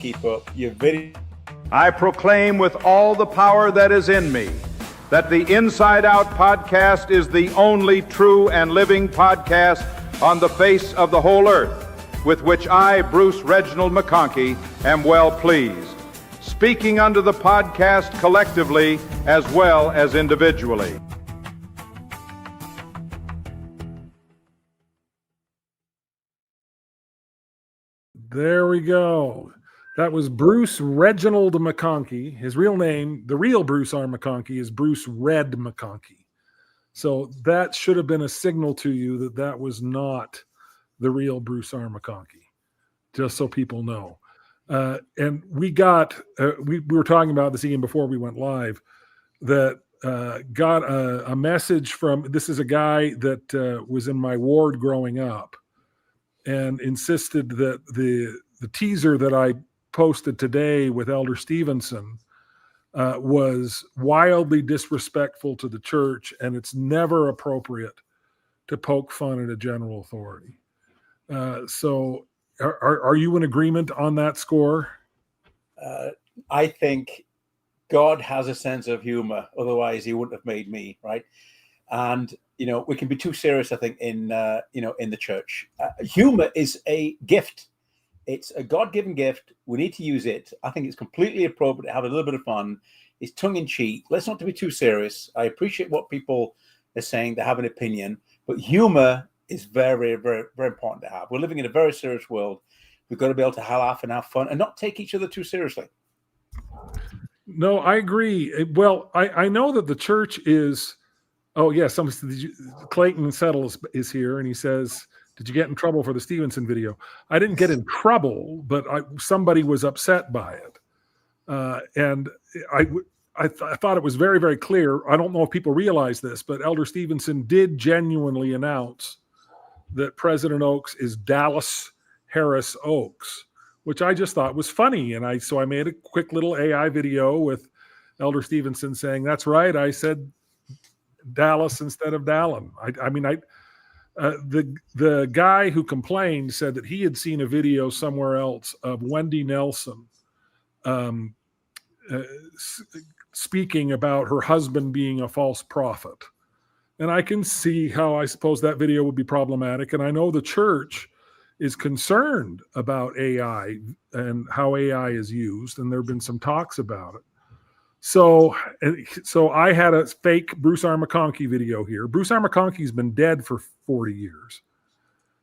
keep up. You're very... I proclaim with all the power that is in me that the Inside Out podcast is the only true and living podcast on the face of the whole earth, with which I, Bruce Reginald McConkie, am well pleased, speaking unto the podcast collectively as well as individually. There we go. That was Bruce Reginald McConkie. His real name, the real Bruce R. McConkie, is Bruce Red McConkie. So that should have been a signal to you that that was not the real Bruce R. McConkie, just so people know. And we got, we were talking about this even before we went live, that got a message from, this is a guy that was in my ward growing up, and insisted that the teaser that I posted today with Elder Stevenson was wildly disrespectful to the church, and it's never appropriate to poke fun at a general authority. So are you in agreement on that score? I think God has a sense of humor. Otherwise, he wouldn't have made me, right? And, you know, we can be too serious, I think, in the church. Humor is a gift. It's a God-given gift. We need to use it. I think it's completely appropriate to have a little bit of fun. It's tongue-in-cheek. Let's not be too serious. I appreciate what people are saying. They have an opinion. But humor is very, very, very important to have. We're living in a very serious world. We've got to be able to laugh and have fun and not take each other too seriously. No, I agree. Well, I know that the church is... Oh, yeah, Clayton Settle is here, and he says, did you get in trouble for the Stevenson video? I didn't get in trouble, but somebody was upset by it. And I thought it was very, very clear. I don't know if people realize this, but Elder Stevenson did genuinely announce that President Oaks is Dallas Harris Oaks, which I just thought was funny. And so I made a quick little AI video with Elder Stevenson saying, that's right, I said Dallas instead of Dallin. The guy who complained said that he had seen a video somewhere else of Wendy Nelson speaking about her husband being a false prophet. And I can see how I suppose that video would be problematic. And I know the church is concerned about AI and how AI is used. And there have been some talks about it. So I had a fake Bruce R. McConkie video here. Bruce R. McConkie's been dead for 40 years.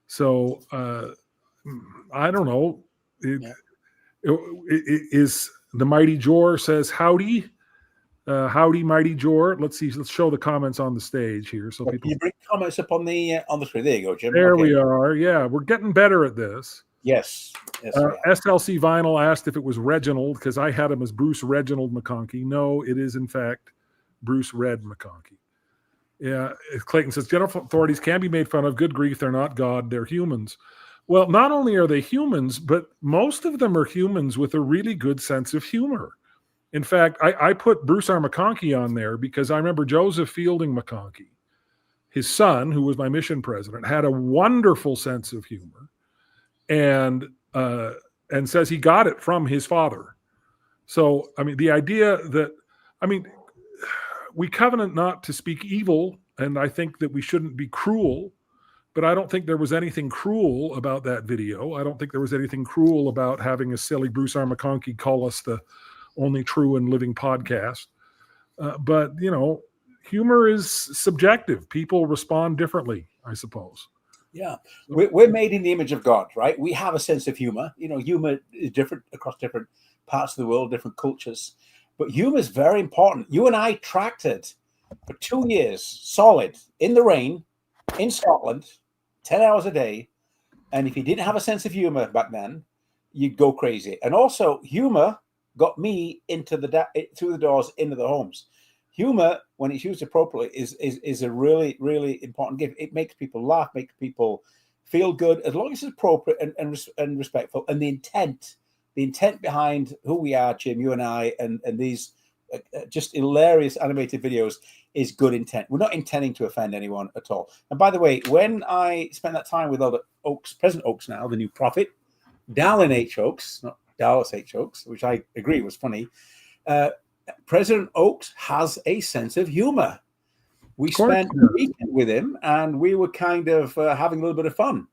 So I don't know. Is the Mighty Jor says, howdy. Howdy, Mighty Jor. Let's see. Let's show the comments on the stage here. So people, you bring comments up on the screen. There you go, Jim. There we are. Yeah, we're getting better at this. Yes. SLC Vinyl asked if it was Reginald, because I had him as Bruce Reginald McConkie. No, it is in fact Bruce Red McConkie. Yeah, Clayton says general authorities can be made fun of. Good grief, they're not God, they're humans. Well, not only are they humans, but most of them are humans with a really good sense of humor. In fact, I put Bruce R. McConkie on there because I remember Joseph Fielding McConkie, his son, who was my mission president, had a wonderful sense of humor. And says he got it from his father. So, I mean, the idea that, we covenant not to speak evil, and I think that we shouldn't be cruel, but I don't think there was anything cruel about that video. I don't think there was anything cruel about having a silly Bruce R. McConkie call us the only true and living podcast. But, you know, humor is subjective. People respond differently, I suppose. Yeah, we're made in the image of God, right? We have a sense of humor. You know, humor is different across different parts of the world, different cultures. But humor is very important. You and I tracked it for 2 years, solid, in the rain, in Scotland, 10 hours a day. And if you didn't have a sense of humor back then, you'd go crazy. And also, humor got me through the doors into the homes. Humor, when it's used appropriately, is a really, really important gift. It makes people laugh, makes people feel good, as long as it's appropriate and respectful. And the intent behind who we are, Jim, you and I, and these just hilarious animated videos is good intent. We're not intending to offend anyone at all. And by the way, when I spent that time with Elder Oaks, President Oaks now, the new prophet, Dallin H. Oaks, not Dallas H. Oaks, which I agree was funny. President Oaks has a sense of humor. We spent a weekend with him, and we were kind of having a little bit of fun.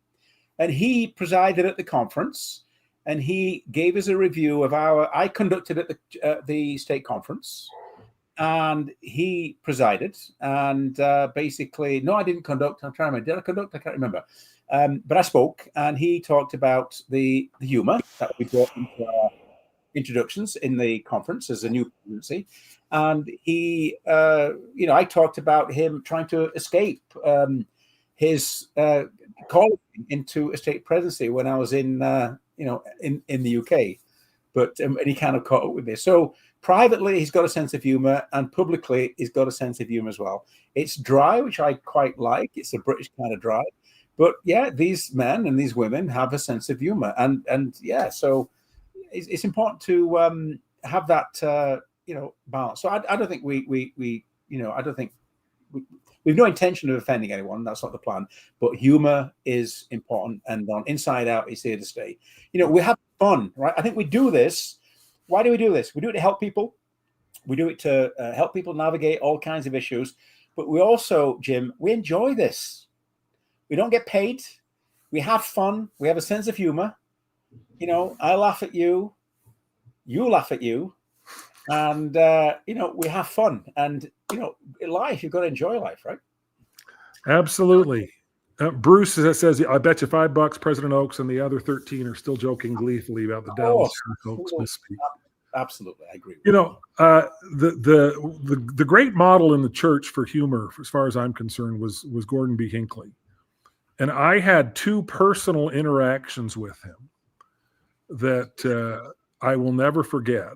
And he presided at the conference, and he gave us a review of I conducted at the state conference, and he presided. And basically, no, I didn't conduct. I'm trying to remember. Did I conduct? I can't remember. But I spoke, and he talked about the humor that we brought into our introductions in the conference as a new presidency. And he, I talked about him trying to escape his calling into a state presidency when I was in the UK. But and he kind of caught up with me. So privately, he's got a sense of humor, and publicly, he's got a sense of humor as well. It's dry, which I quite like. It's a British kind of dry. But yeah, these men and these women have a sense of humor, and yeah, so it's important to have that balance. So I don't think I don't think we've no intention of offending anyone. That's not the plan. But humor is important, and on Inside Out is here to stay. We have fun, right? I think we do this. Why do we do this? We do it to help people. We do it to help people navigate all kinds of issues. But we also, Jim, we enjoy this. We don't get paid. We have fun. We have a sense of humor. I laugh at you. You laugh at you. And, we have fun. And, life, you've got to enjoy life, right? Absolutely. Bruce says, I bet you $5 President Oaks and the other 13 are still joking gleefully about the Dallas Oaks misspeak. Absolutely. I agree. The great model in the church for humor, as far as I'm concerned, was Gordon B. Hinckley. And I had 2 personal interactions with him that I will never forget.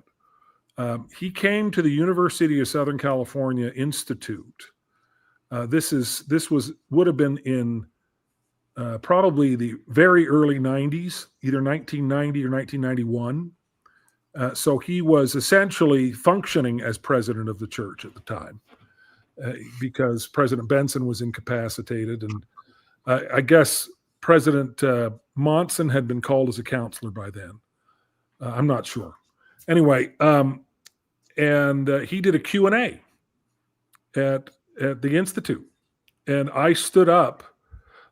He came to the University of Southern California Institute. This would have been in probably the very early 90s, either 1990 or 1991. So he was essentially functioning as president of the church at the time because President Benson was incapacitated, and I guess President Monson had been called as a counselor by then. I'm not sure. Anyway, and he did a Q&A at the Institute. And I stood up.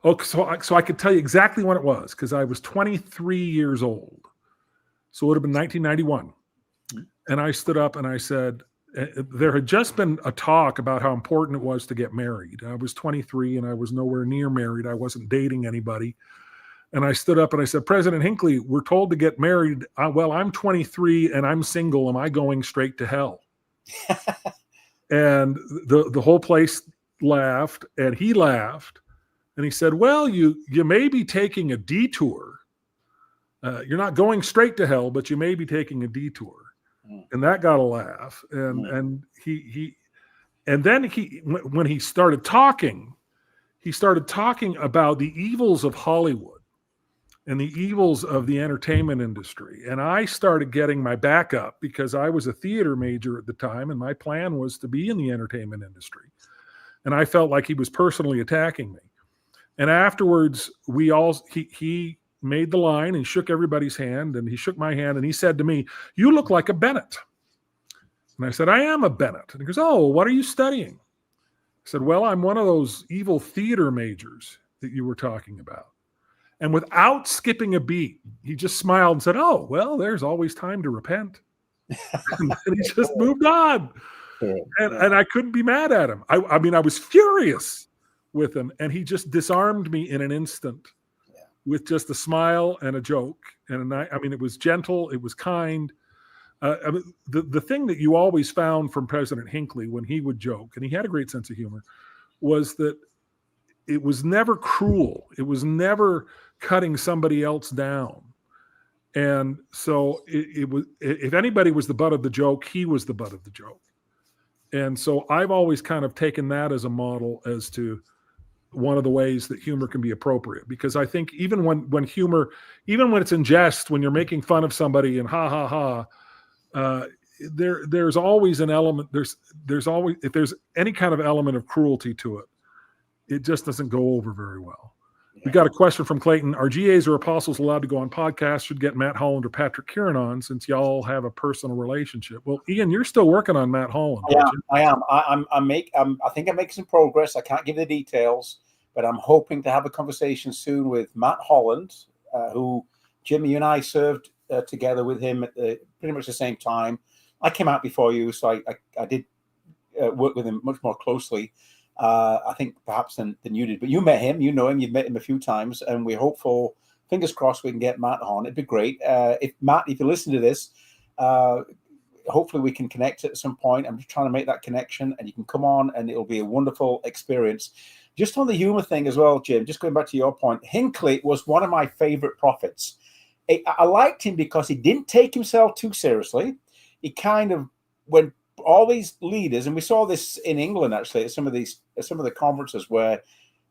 Oh, so I could tell you exactly when it was, because I was 23 years old. So it would have been 1991. And I stood up and I said, there had just been a talk about how important it was to get married. I was 23 and I was nowhere near married. I wasn't dating anybody. And I stood up and I said, President Hinckley, we're told to get married. Well, I'm 23 and I'm single. Am I going straight to hell? And the whole place laughed, and he laughed. And he said, well, you may be taking a detour. You're not going straight to hell, but you may be taking a detour. And that got a laugh. And then when he started talking about the evils of Hollywood and the evils of the entertainment industry. And I started getting my back up because I was a theater major at the time, and my plan was to be in the entertainment industry. And I felt like he was personally attacking me. And afterwards, he made the line and shook everybody's hand, and he shook my hand, and he said to me, you look like a Bennett. And I said, I am a Bennett. And he goes, oh, what are you studying? I said, well, I'm one of those evil theater majors that you were talking about. And without skipping a beat, he just smiled and said, oh, well, there's always time to repent. And he just moved on. And I couldn't be mad at him. I mean, I was furious with him, and he just disarmed me in an instant with just a smile and a joke. And it was gentle. It was kind. The thing that you always found from President Hinckley when he would joke, and he had a great sense of humor, was that it was never cruel. It was never cutting somebody else down. And so it was, if anybody was the butt of the joke, he was the butt of the joke. And so I've always kind of taken that as a model as to one of the ways that humor can be appropriate, because I think even when humor, even when it's in jest, when you're making fun of somebody and ha ha ha, there's always an element. There's always, if there's any kind of element of cruelty to it, it just doesn't go over very well. We got a question from Clayton. Are GAs or apostles allowed to go on podcasts? Should get Matt Holland or Patrick Kieran on, since y'all have a personal relationship. Well, Ian, you're still working on Matt Holland. I am. I think I'm making some progress. I can't give the details, but I'm hoping to have a conversation soon with Matt Holland, who Jimmy, you and I served together with him at pretty much the same time. I came out before you, so I did work with him much more closely. I think perhaps than you did, but you met him, you know him, you've met him a few times, and we're hopeful, fingers crossed, we can get Matt on. It'd be great. If you listen to this, hopefully we can connect at some point. I'm just trying to make that connection, and you can come on, and it'll be a wonderful experience. Just on the humor thing as well, Jim, just going back to your point, Hinckley was one of my favorite prophets. I liked him because he didn't take himself too seriously. He kind of, when all these leaders, and we saw this in England actually at some of the conferences where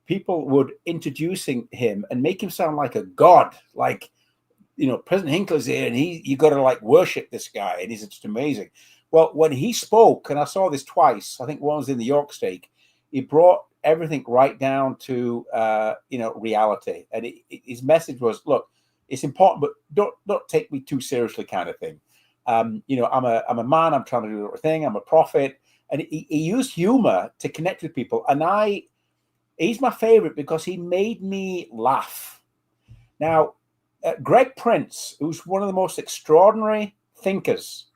people would introducing him and make him sound like a god, like, you know, President Hinckley's here and you got to like worship this guy and he's just amazing. Well, when he spoke, and I saw this twice, I think one was in the York Stake, he brought everything right down to reality, and his message was, look, it's important, but don't take me too seriously, kind of thing. I'm a man. I'm trying to do the right thing. I'm a prophet, and he used humor to connect with people. And he's my favorite because he made me laugh. Now, Greg Prince, who's one of the most extraordinary thinkers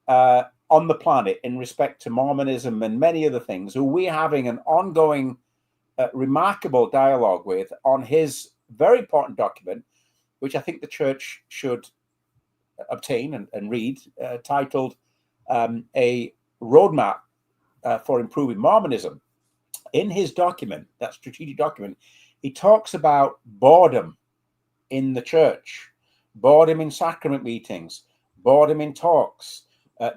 on the planet in respect to Mormonism and many other things, who we're having an ongoing, remarkable dialogue with on his very important document, which I think the church should obtain and read, titled A Roadmap for Improving Mormonism. In his document, that strategic document, he talks about boredom in the church, boredom in sacrament meetings, boredom in talks,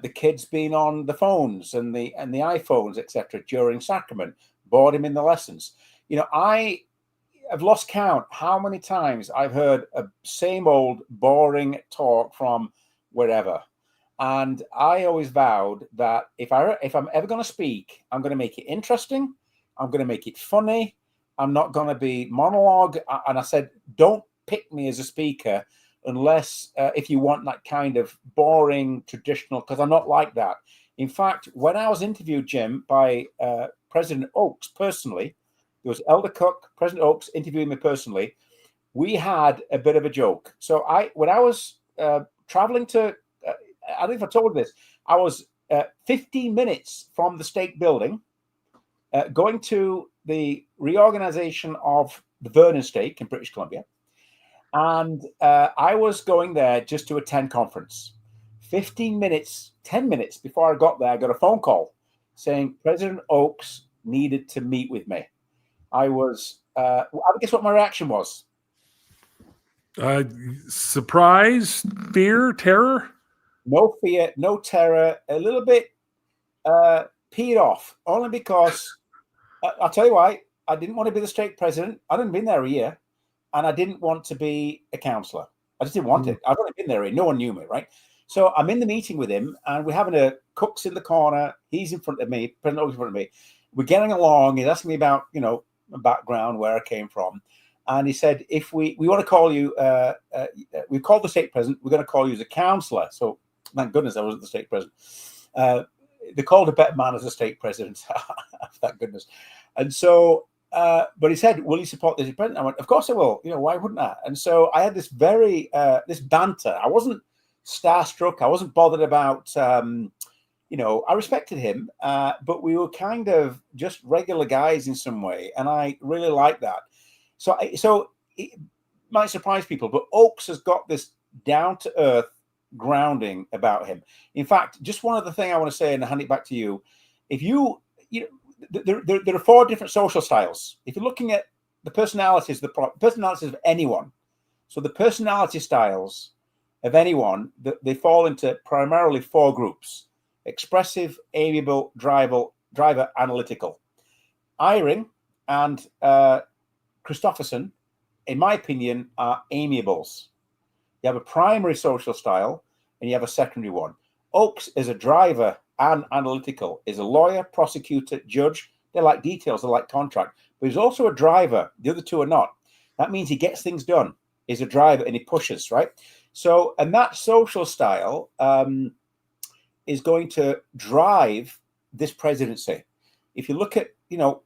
the kids being on the phones and the iPhones, etc., during sacrament, boredom in the lessons. You know, I've lost count how many times I've heard a same old boring talk from wherever. And I always vowed that if I'm ever going to speak, I'm going to make it interesting. I'm going to make it funny. I'm not going to be monologue. And I said, don't pick me as a speaker unless if you want that kind of boring, traditional, because I'm not like that. In fact, when I was interviewed, Jim, by President Oakes personally, there was Elder Cook, President Oakes interviewing me personally. We had a bit of a joke. So when I was traveling to, I don't know if I told you this, I was 15 minutes from the stake building, going to the reorganization of the Vernon stake in British Columbia. And I was going there just to attend conference. 10 minutes before I got there, I got a phone call saying President Oakes needed to meet with me. I was, I guess what my reaction was. Surprise, fear, terror? No fear, no terror, a little bit peed off, only because, I'll tell you why, I didn't want to be the stake president. I hadn't been there a year, and I didn't want to be a counselor. I just didn't want it. I've only been there a year. No one knew me, right? So I'm in the meeting with him, and we're having Cook's in the corner. He's in front of me, President Oakes in front of me. We're getting along. He's asking me about, my background, where I came from. And he said, if we want to call you, we called the stake president, we're going to call you as a counselor. So thank goodness I wasn't the stake president. They called a better man as a stake president. Thank goodness. And so, but he said, will you support this president? I went, of course I will. Why wouldn't I? And so I had this this banter. I wasn't starstruck. I wasn't bothered about, I respected him, but we were kind of just regular guys in some way. And I really liked that. So it might surprise people, but Oakes has got this down to earth grounding about him. In fact, just one other thing I want to say, and I'll hand it back to you. If there are 4 different social styles. If you're looking at the personalities of anyone, so the personality styles of anyone, they fall into primarily 4 groups: expressive, amiable, driver, analytical. Eyring and Christopherson, in my opinion, are amiables. You have a primary social style and you have a secondary one. Oakes is a driver and analytical, is a lawyer, prosecutor, judge. They like details, they like contract, but he's also a driver. The other 2 are not. That means he gets things done. He's a driver and he pushes, right? So, and that social style is going to drive this presidency. If you look at,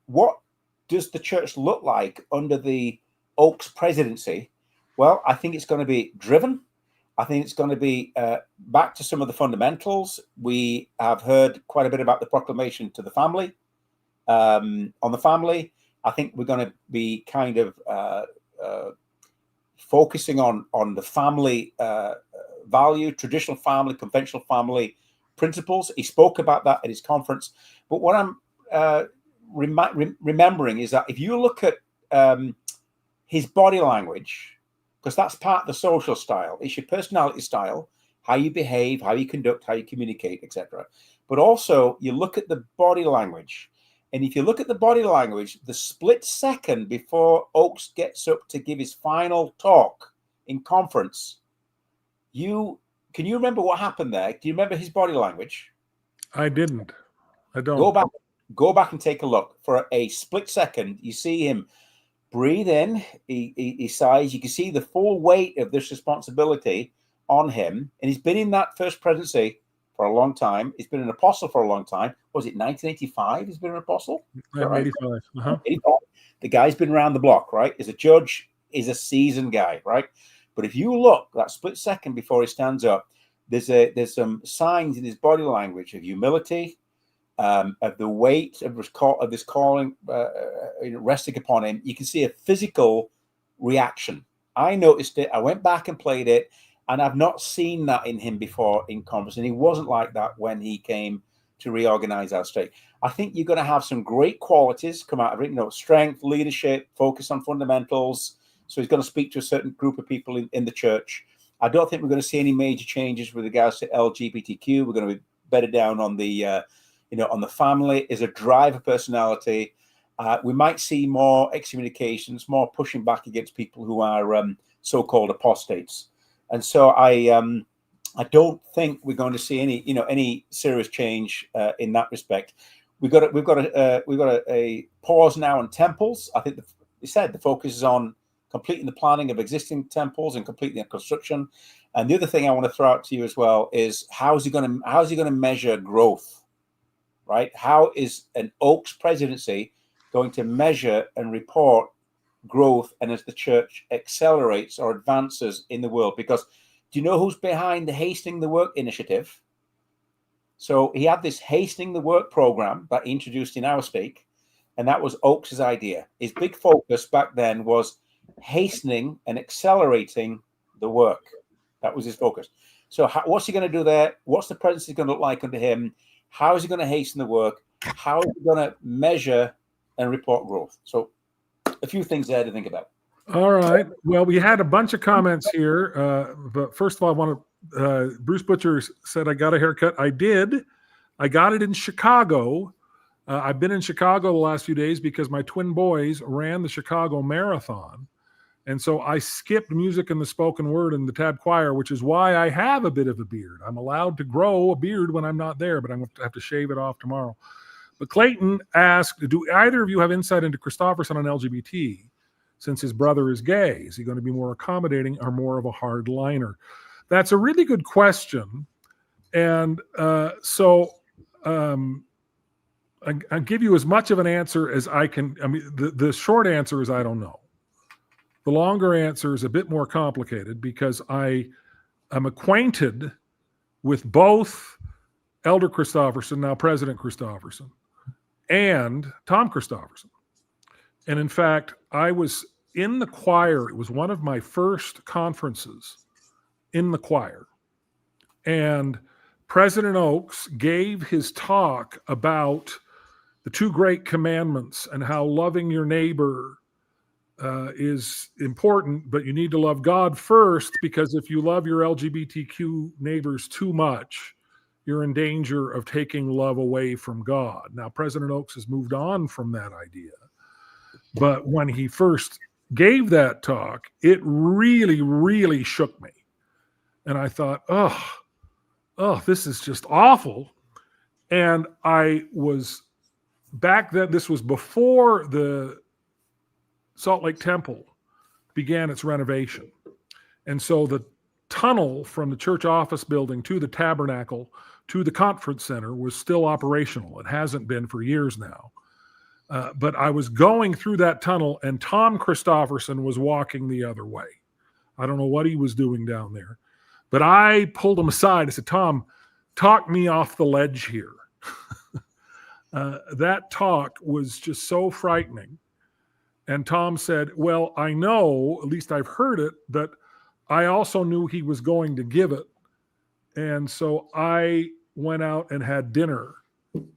what does the church look like under the Oaks presidency? Well, I think it's going to be driven. I think it's going to be back to some of the fundamentals. We have heard quite a bit about the proclamation to the family. On the family, I think we're going to be kind of focusing on the family value, traditional family, conventional family principles. He spoke about that at his conference. But what I'm remembering is that if you look at his body language, because that's part of the social style, it's your personality style, how you behave, how you conduct, how you communicate, etc. But also you look at the body language. And if you look at the body language, the split second before Oaks gets up to give his final talk in conference, can you remember what happened there? Do you remember his body language? I didn't. I don't. Go back and take a look. For a split second, you see him breathe in, he sighs. You can see the full weight of this responsibility on him. And he's been in that First Presidency for a long time. He's been an apostle for a long time. Was it 1985 he's been an apostle? Right? 85. Uh-huh. 85. The guy's been around the block, right? As a judge, is a seasoned guy, right? But if you look that split second before he stands up, there's some signs in his body language of humility, of the weight of this calling resting upon him. You can see a physical reaction. I noticed it. I went back and played it, and I've not seen that in him before in conference. And he wasn't like that when he came to reorganize our state. I think you're going to have some great qualities come out of it. Strength, leadership, focus on fundamentals. So he's going to speak to a certain group of people in the church. I don't think we're going to see any major changes with regards to LGBTQ. We're going to be better down on the on the family as a driver personality. We might see more excommunications, more pushing back against people who are so-called apostates. And so I don't think we're going to see any serious change in that respect. We've got a pause now on temples. I think the focus is on completing the planning of existing temples and completing the construction. And the other thing I want to throw out to you as well is how's he going to measure growth, right? How is an Oaks presidency going to measure and report growth and as the church accelerates or advances in the world? Because do you know who's behind the Hastening the Work initiative? So he had this Hastening the Work program that he introduced in our speak, and that was Oaks's idea. His big focus back then was hastening and accelerating the work. That was his focus. So what's he going to do there? What's the presidency going to look like under him? How is he going to hasten the work? How is he going to measure and report growth? So a few things there to think about. All right. Well, we had a bunch of comments here. But first of all, I want to, Bruce Butcher said, I got a haircut. I did. I got it in Chicago. I've been in Chicago the last few days because my twin boys ran the Chicago Marathon. And so I skipped music and the spoken word and the tab choir, which is why I have a bit of a beard. I'm allowed to grow a beard when I'm not there, but I'm going to have to shave it off tomorrow. But Clayton asked, do either of you have insight into Christofferson on LGBT since his brother is gay? Is he going to be more accommodating or more of a hard liner? That's a really good question. And I'll give you as much of an answer as I can. I mean, the short answer is I don't know. The longer answer is a bit more complicated because I am acquainted with both Elder Christofferson, now President Christofferson, and Tom Christofferson. And in fact, I was in the choir. It was one of my first conferences in the choir. And President Oaks gave his talk about the two great commandments and how loving your neighbor is important, but you need to love God first, because if you love your LGBTQ neighbors too much, you're in danger of taking love away from God. Now, President Oaks has moved on from that idea. But when he first gave that talk, it really, really shook me. And I thought, oh, this is just awful. And I was back then, this was before the Salt Lake Temple began its renovation. And so the tunnel from the church office building to the tabernacle to the conference center was still operational. It hasn't been for years now. But I was going through that tunnel, and Tom Christofferson was walking the other way. I don't know what he was doing down there, but I pulled him aside. I said, Tom, talk me off the ledge here. That talk was just so frightening. And Tom said, well, I know, at least I've heard it, but I also knew he was going to give it. And so I went out and had dinner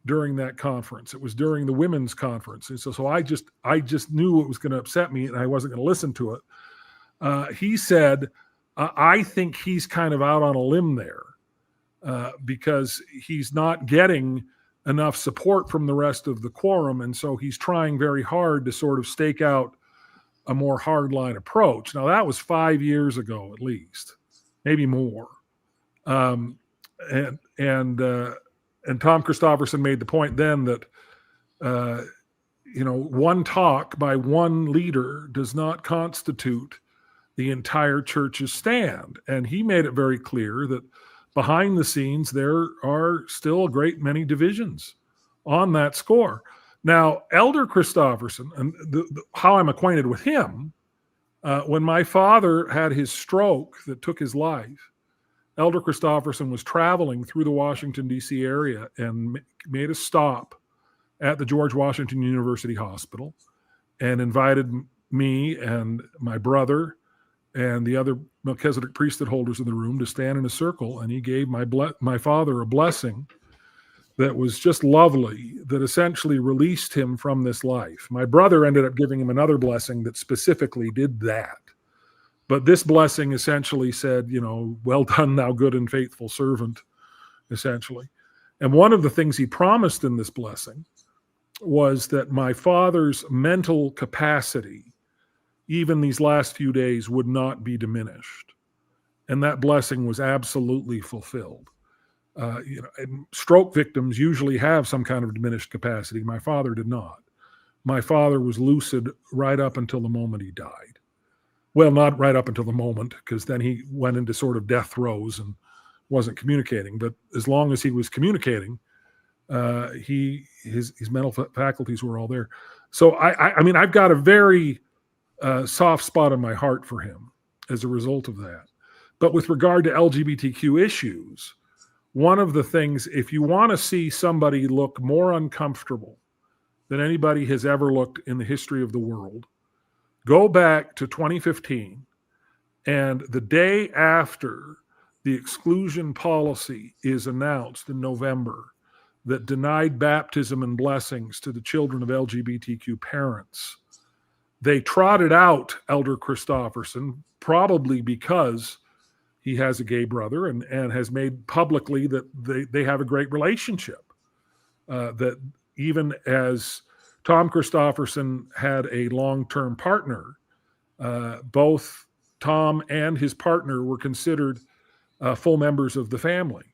during that conference. It was during the women's conference. And so I just knew it was going to upset me and I wasn't going to listen to it. He said, I think he's kind of out on a limb there because he's not getting enough support from the rest of the quorum. And so he's trying very hard to sort of stake out a more hardline approach. Now that was 5 years ago, at least, maybe more. And Tom Christofferson made the point then that, one talk by one leader does not constitute the entire church's stand. And he made it very clear that behind the scenes, there are still a great many divisions on that score. Now, Elder Christofferson, and how I'm acquainted with him, when my father had his stroke that took his life, Elder Christofferson was traveling through the Washington, D.C. area and made a stop at the George Washington University Hospital and invited me and my brother and the other Melchizedek priesthood holders in the room to stand in a circle, and he gave my father a blessing that was just lovely, that essentially released him from this life. My brother ended up giving him another blessing that specifically did that. But this blessing essentially said, well done, thou good and faithful servant, essentially. And one of the things he promised in this blessing was that my father's mental capacity, even these last few days, would not be diminished. And that blessing was absolutely fulfilled. Stroke victims usually have some kind of diminished capacity. My father did not. My father was lucid right up until the moment he died. Well, not right up until the moment, because then he went into sort of death throes and wasn't communicating. But as long as he was communicating, his mental faculties were all there. So I mean, I've got a very soft spot in my heart for him as a result of that. But with regard to LGBTQ issues, one of the things, if you want to see somebody look more uncomfortable than anybody has ever looked in the history of the world, go back to 2015, and the day after the exclusion policy is announced in November that denied baptism and blessings to the children of LGBTQ parents, they trotted out Elder Christofferson, probably because he has a gay brother and has made publicly that they have a great relationship. That even as Tom Christofferson had a long-term partner, both Tom and his partner were considered full members of the family.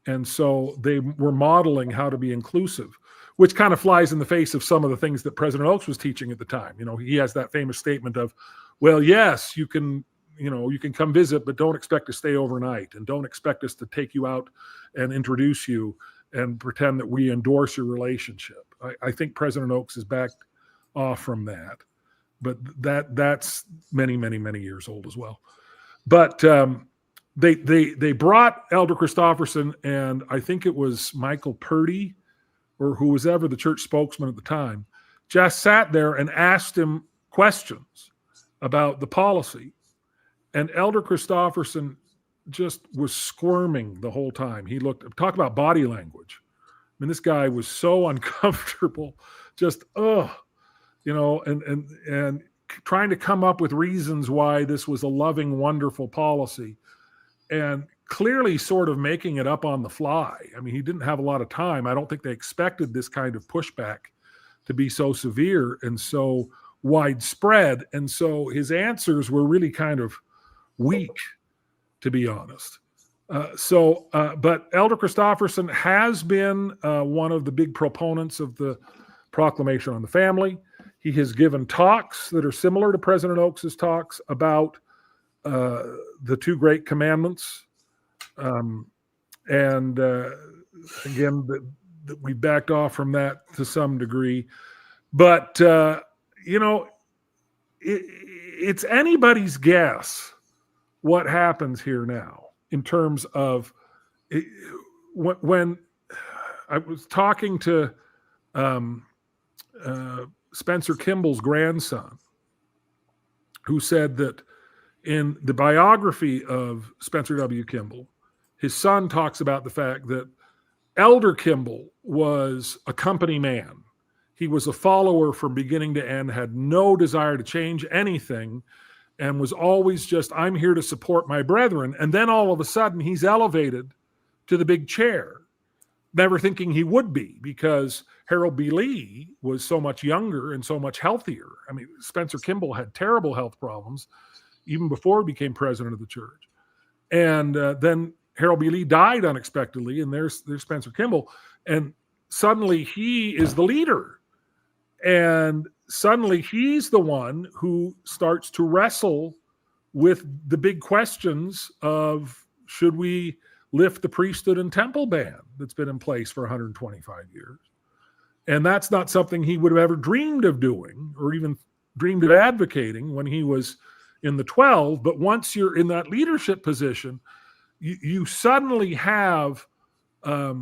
And so they were modeling how to be inclusive, which kind of flies in the face of some of the things that President Oaks was teaching at the time. He has that famous statement of, well, yes, you can come visit, but don't expect to stay overnight, and don't expect us to take you out and introduce you and pretend that we endorse your relationship. I think President Oaks is backed off from that, but that's many, many, many years old as well. But they brought Elder Christofferson, and I think it was Michael Purdy, or who was ever the church spokesman at the time, just sat there and asked him questions about the policy. And Elder Christofferson just was squirming the whole time. Talk about body language. I mean, this guy was so uncomfortable, just, and trying to come up with reasons why this was a loving, wonderful policy, and clearly sort of making it up on the fly. I mean, he didn't have a lot of time. I don't think they expected this kind of pushback to be so severe and so widespread. And so his answers were really kind of weak, to be honest. But Elder Christofferson has been one of the big proponents of the Proclamation on the Family. He has given talks that are similar to President Oaks's talks about the two great commandments. And again, we backed off from that to some degree. But, it's anybody's guess what happens here now in terms of when I was talking to Spencer Kimball's grandson, who said that in the biography of Spencer W. Kimball, his son talks about the fact that Elder Kimball was a company man. He was a follower from beginning to end, had no desire to change anything, and was always just, I'm here to support my brethren. And then all of a sudden, he's elevated to the big chair, never thinking he would be, because Harold B. Lee was so much younger and so much healthier. I mean, Spencer Kimball had terrible health problems even before he became president of the church. And then Harold B. Lee died unexpectedly, and there's Spencer Kimball. And suddenly he is the leader. And suddenly he's the one who starts to wrestle with the big questions of, should we lift the priesthood and temple ban that's been in place for 125 years? And that's not something he would have ever dreamed of doing or even dreamed of advocating when he was in the 12. But once you're in that leadership position, you suddenly have a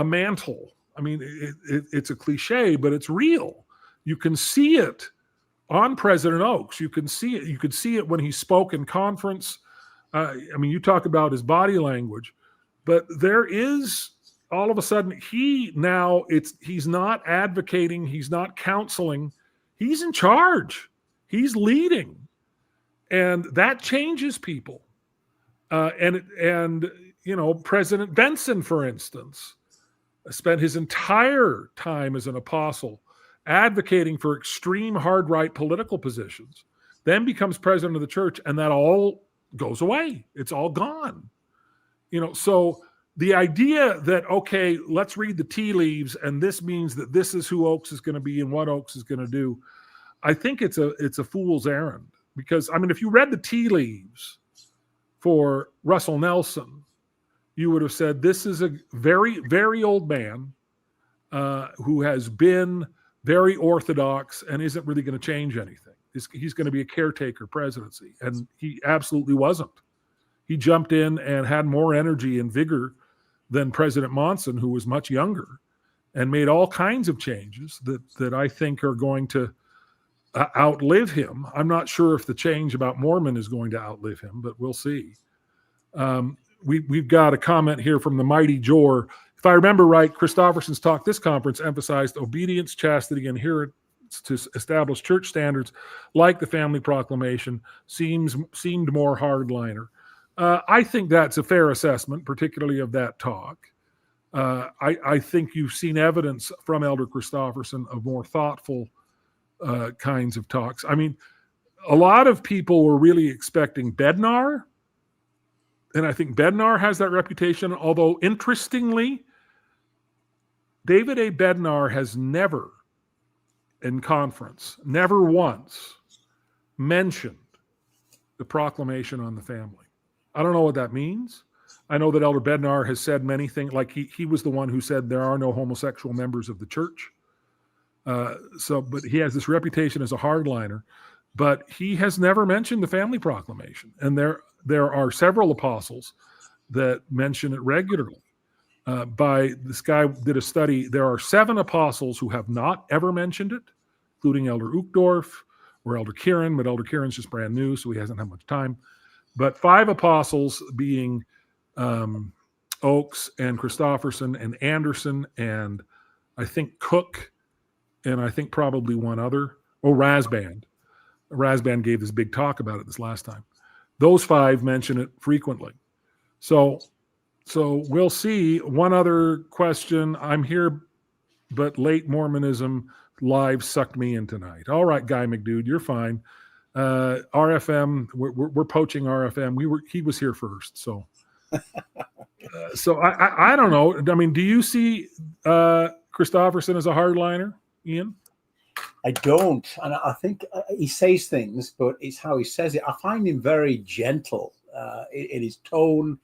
mantle. I mean, it's a cliche, but it's real. You can see it on President Oaks. You can see it. You could see it when he spoke in conference. You talk about his body language, but there is all of a sudden he's not advocating. He's not counseling. He's in charge. He's leading, and that changes people. President Benson, for instance, spent his entire time as an apostle advocating for extreme hard right political positions, then becomes president of the church, and that all goes away. It's all gone. So the idea that, okay, let's read the tea leaves, and this means that this is who Oaks is going to be and what Oaks is going to do, I think it's a fool's errand. Because, if you read the tea leaves for Russell Nelson, you would have said, this is a very, very old man who has been very orthodox and isn't really going to change anything. He's going to be a caretaker presidency. And he absolutely wasn't. He jumped in and had more energy and vigor than President Monson, who was much younger, and made all kinds of changes that I think are going to outlive him. I'm not sure if the change about Mormon is going to outlive him, but we'll see. We've got a comment here from the mighty Jor. If I remember right, Christofferson's talk this conference emphasized obedience, chastity, and adherence to establish church standards like the family proclamation seemed more hardliner. I think that's a fair assessment, particularly of that talk. I think you've seen evidence from Elder Christofferson of more thoughtful kinds of talks. A lot of people were really expecting Bednar, and I think Bednar has that reputation, although interestingly, David A. Bednar has never, in conference, never once mentioned the proclamation on the family. I don't know what that means. I know that Elder Bednar has said many things, like he was the one who said there are no homosexual members of the church. But he has this reputation as a hardliner, but he has never mentioned the family proclamation. And there are several apostles that mention it regularly. This guy did a study. There are 7 apostles who have not ever mentioned it, including Elder Uchtdorf or Elder Kieran, but Elder Kieran's just brand new, so he hasn't had much time. But 5 apostles being Oaks and Christofferson and Anderson and I think Cook, and I think probably one other. Rasband. Rasband gave this big talk about it this last time. Those 5 mention it frequently. So we'll see. One other question. I'm here, but late Mormonism live sucked me in tonight. All right, Guy McDude, you're fine. RFM, we're poaching RFM. He was here first. So I don't know. Do you see Christofferson as a hardliner, Ian? I don't, and I think he says things, but it's how he says it. I find him very gentle in his tone,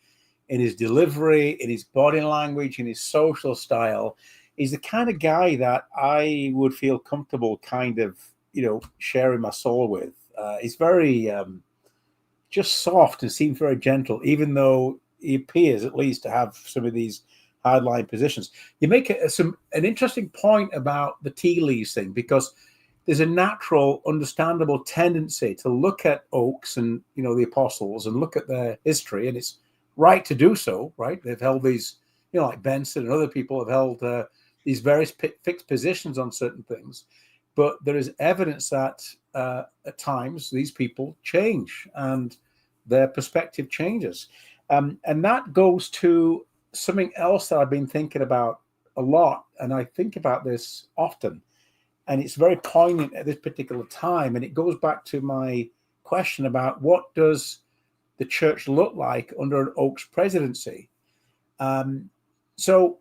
in his delivery, in his body language, in his social style. He's the kind of guy that I would feel comfortable kind of, sharing my soul with. He's very just soft and seems very gentle, even though he appears at least to have some of these hardline positions. You make an interesting point about the tea leaves thing, because there's a natural, understandable tendency to look at Oakes and the apostles and look at their history, and it's right to do so. Right? They've held these, like Benson and other people have held these various fixed positions on certain things, but there is evidence that at times these people change and their perspective changes, and that goes to something else that I've been thinking about a lot, and I think about this often, and it's very poignant at this particular time, and it goes back to my question about what does the church look like under an Oakes presidency. So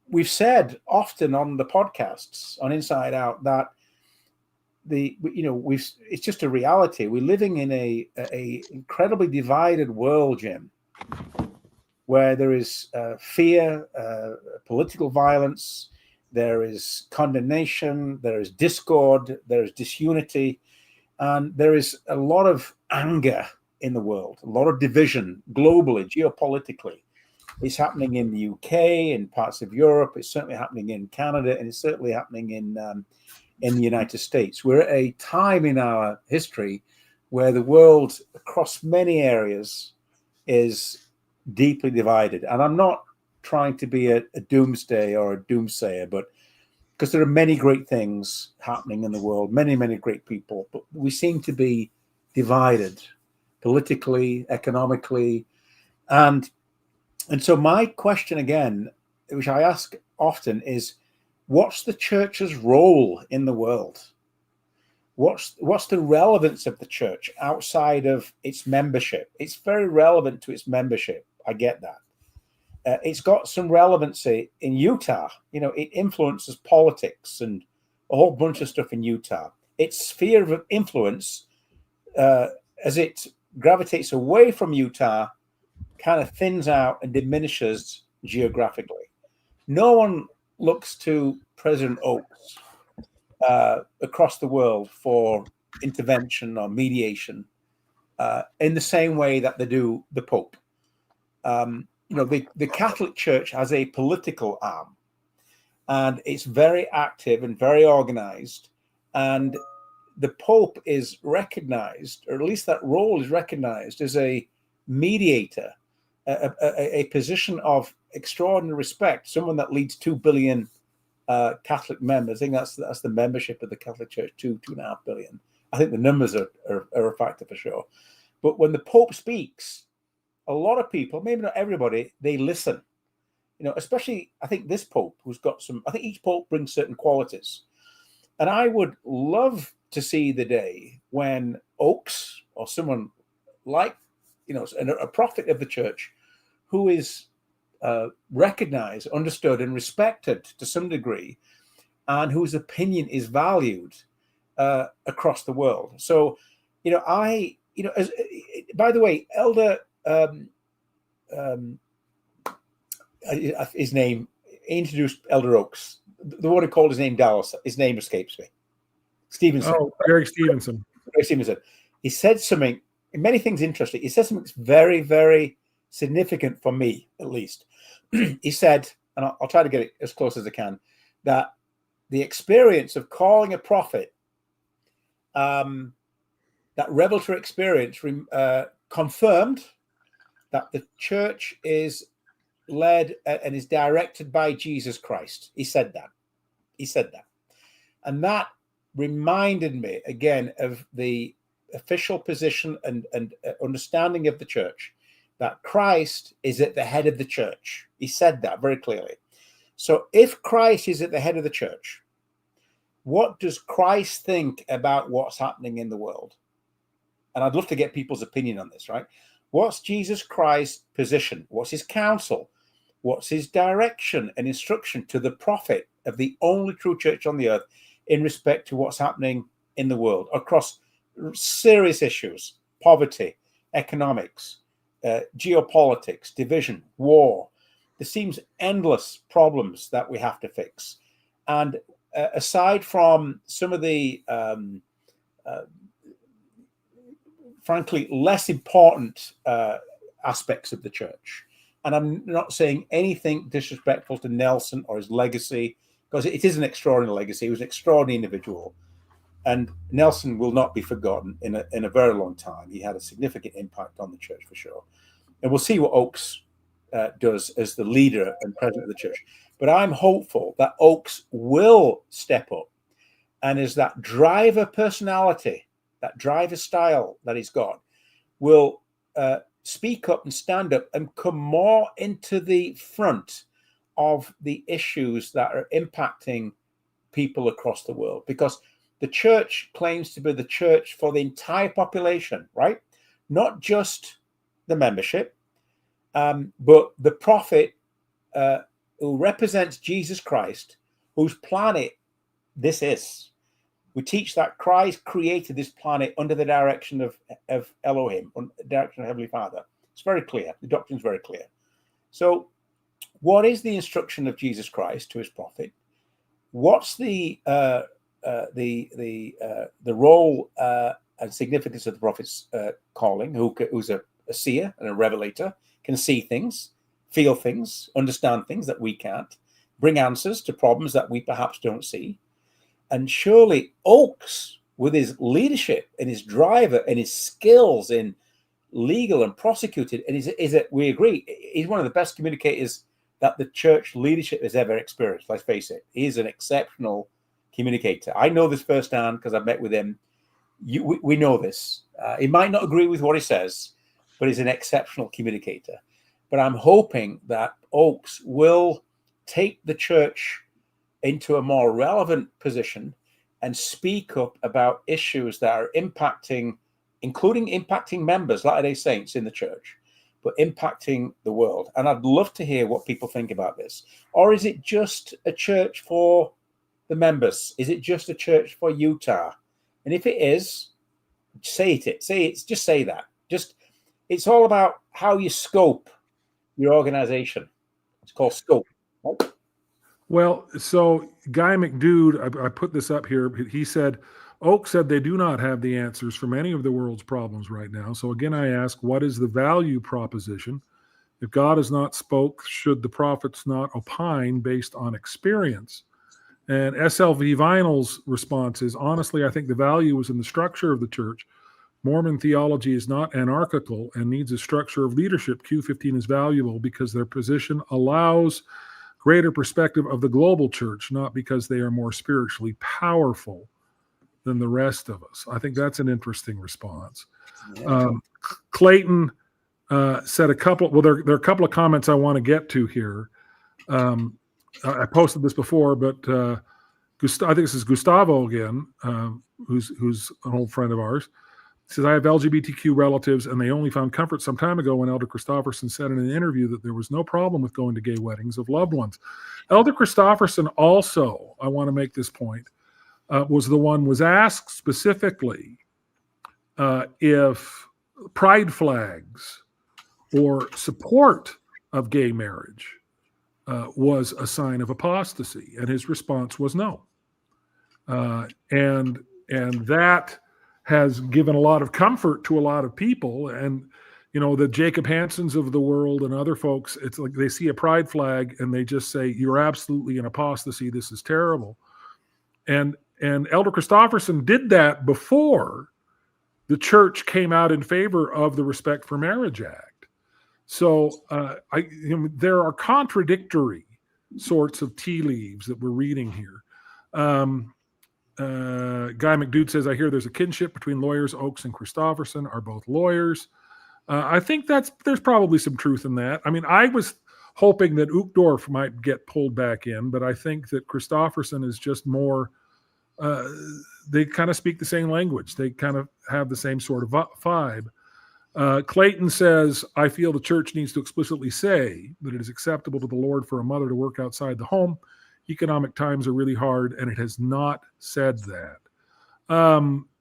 we've said often on the podcasts on Inside Out that it's just a reality. We're living in a incredibly divided world, Jim, where there is fear, political violence, there is condemnation, there is discord, there is disunity, and there is a lot of anger in the world, a lot of division globally, geopolitically. It's happening in the UK, in parts of Europe. It's certainly happening in Canada, and it's certainly happening in the United States. We're at a time in our history where the world, across many areas, is deeply divided. And I'm not trying to be a doomsday or a doomsayer, but because there are many great things happening in the world, many, many great people, but we seem to be divided politically, economically. And so my question again, which I ask often, is what's the church's role in the world? What's the relevance of the church outside of its membership? It's very relevant to its membership. I get that. It's got some relevancy in Utah. It influences politics and a whole bunch of stuff in Utah. Its sphere of influence, as it gravitates away from Utah, kind of thins out and diminishes geographically. No one looks to President Oakes across the world for intervention or mediation in the same way that they do the Pope. The Catholic Church has a political arm, and it's very active and very organized, and the Pope is recognized, or at least that role is recognized, as a mediator, a position of extraordinary respect, someone that leads 2 billion Catholic members. I think that's the membership of the Catholic Church, 2.5 billion. I think the numbers are a factor for sure. But when the Pope speaks, a lot of people, maybe not everybody, they listen. Especially I think this Pope, who's got some. I think each Pope brings certain qualities, and I would love to see the day when Oakes or someone like a prophet of the church who is recognized, understood, and respected to some degree, and whose opinion is valued across the world. So, by the way, Elder, his name, introduced Elder Oakes. The one who called his name Dallas, his name escapes me. Stevenson. Oh, Eric Stevenson. Eric Stevenson. He said something, many things interesting. He said something that's very, very significant for me, at least. He said, and I'll try to get it as close as I can, that the experience of calling a prophet, that revelatory experience confirmed that the church is led and is directed by Jesus Christ. He said that. And that reminded me again of the official position and understanding of the church, that Christ is at the head of the church. He said that very clearly. So if Christ is at the head of the church, what does Christ think about what's happening in the world? And I'd love to get people's opinion on this, right? What's Jesus Christ's position? What's his counsel? What's his direction and instruction to the prophet of the only true church on the earth? in respect to what's happening in the world across serious issues: poverty, economics, geopolitics, division, war. There seems endless problems that we have to fix. And aside from some of the frankly less important aspects of the church, and I'm not saying anything disrespectful to Nelson or his legacy, because it is an extraordinary legacy. He was an extraordinary individual, and Nelson will not be forgotten in a very long time. He had a significant impact on the church for sure, and we'll see what Oakes does as the leader and president of the church. But I'm hopeful that Oakes will step up, and as that driver personality, that driver style that he's got, will speak up and stand up and come more into the front of the issues that are impacting people across the world. Because the church claims to be the church for the entire population, right? Not just the membership, but the prophet who represents Jesus Christ, whose planet this is. We teach that Christ created this planet under the direction of Elohim, under the direction of Heavenly Father. It's very clear. The doctrine is very clear. So what is the instruction of Jesus Christ to his prophet? What's the role and significance of the prophet's calling, who's a seer and a revelator, can see things, feel things, understand things that we can't, bring answers to problems that we perhaps don't see. And surely Oakes, with his leadership and his driver and his skills in legal and prosecuted, and we agree, he's one of the best communicators that the church leadership has ever experienced. Let's face it, he's an exceptional communicator. I know this firsthand because I've met with him. We know this. He might not agree with what he says, but he's an exceptional communicator. But I'm hoping that Oakes will take the church into a more relevant position and speak up about issues that are impacting, including impacting members, Latter-day Saints in the church, but impacting the world. And I'd love to hear what people think about this. Or is it just a church for the members? Is it just a church for Utah? And if it is, just say that. It's all about how you scope your organization. It's called scope. Right? Well, so Guy McDude, I put this up here. He said, Oak said they do not have the answers for many of the world's problems right now. So again, I ask, what is the value proposition? If God has not spoke, should the prophets not opine based on experience? And SLV Vinyl's response is, honestly, I think the value is in the structure of the church. Mormon theology is not anarchical and needs a structure of leadership. Q15 is valuable because their position allows greater perspective of the global church, not because they are more spiritually powerful than the rest of us. I think that's an interesting response. Clayton said a couple, well, there are a couple of comments I want to get to here. I posted this before, but I think this is Gustavo again, who's an old friend of ours. He says, I have LGBTQ relatives, and they only found comfort some time ago when Elder Christofferson said in an interview that there was no problem with going to gay weddings of loved ones. Elder Christofferson also, I want to make this point, was asked specifically if pride flags or support of gay marriage was a sign of apostasy, and his response was no. And that has given a lot of comfort to a lot of people. And, the Jacob Hansons of the world and other folks, it's like they see a pride flag and they just say, you're absolutely in apostasy. This is terrible. And Elder Christofferson did that before the church came out in favor of the Respect for Marriage Act. So there are contradictory sorts of tea leaves that we're reading here. Guy McDude says, I hear there's a kinship between lawyers. Oakes and Christofferson are both lawyers. I think there's probably some truth in that. I mean, I was hoping that Uchtdorf might get pulled back in, but I think that Christofferson is just more, they kind of speak the same language. They kind of have the same sort of vibe. Clayton says, I feel the church needs to explicitly say that it is acceptable to the Lord for a mother to work outside the home economic times are really hard, and it has not said that.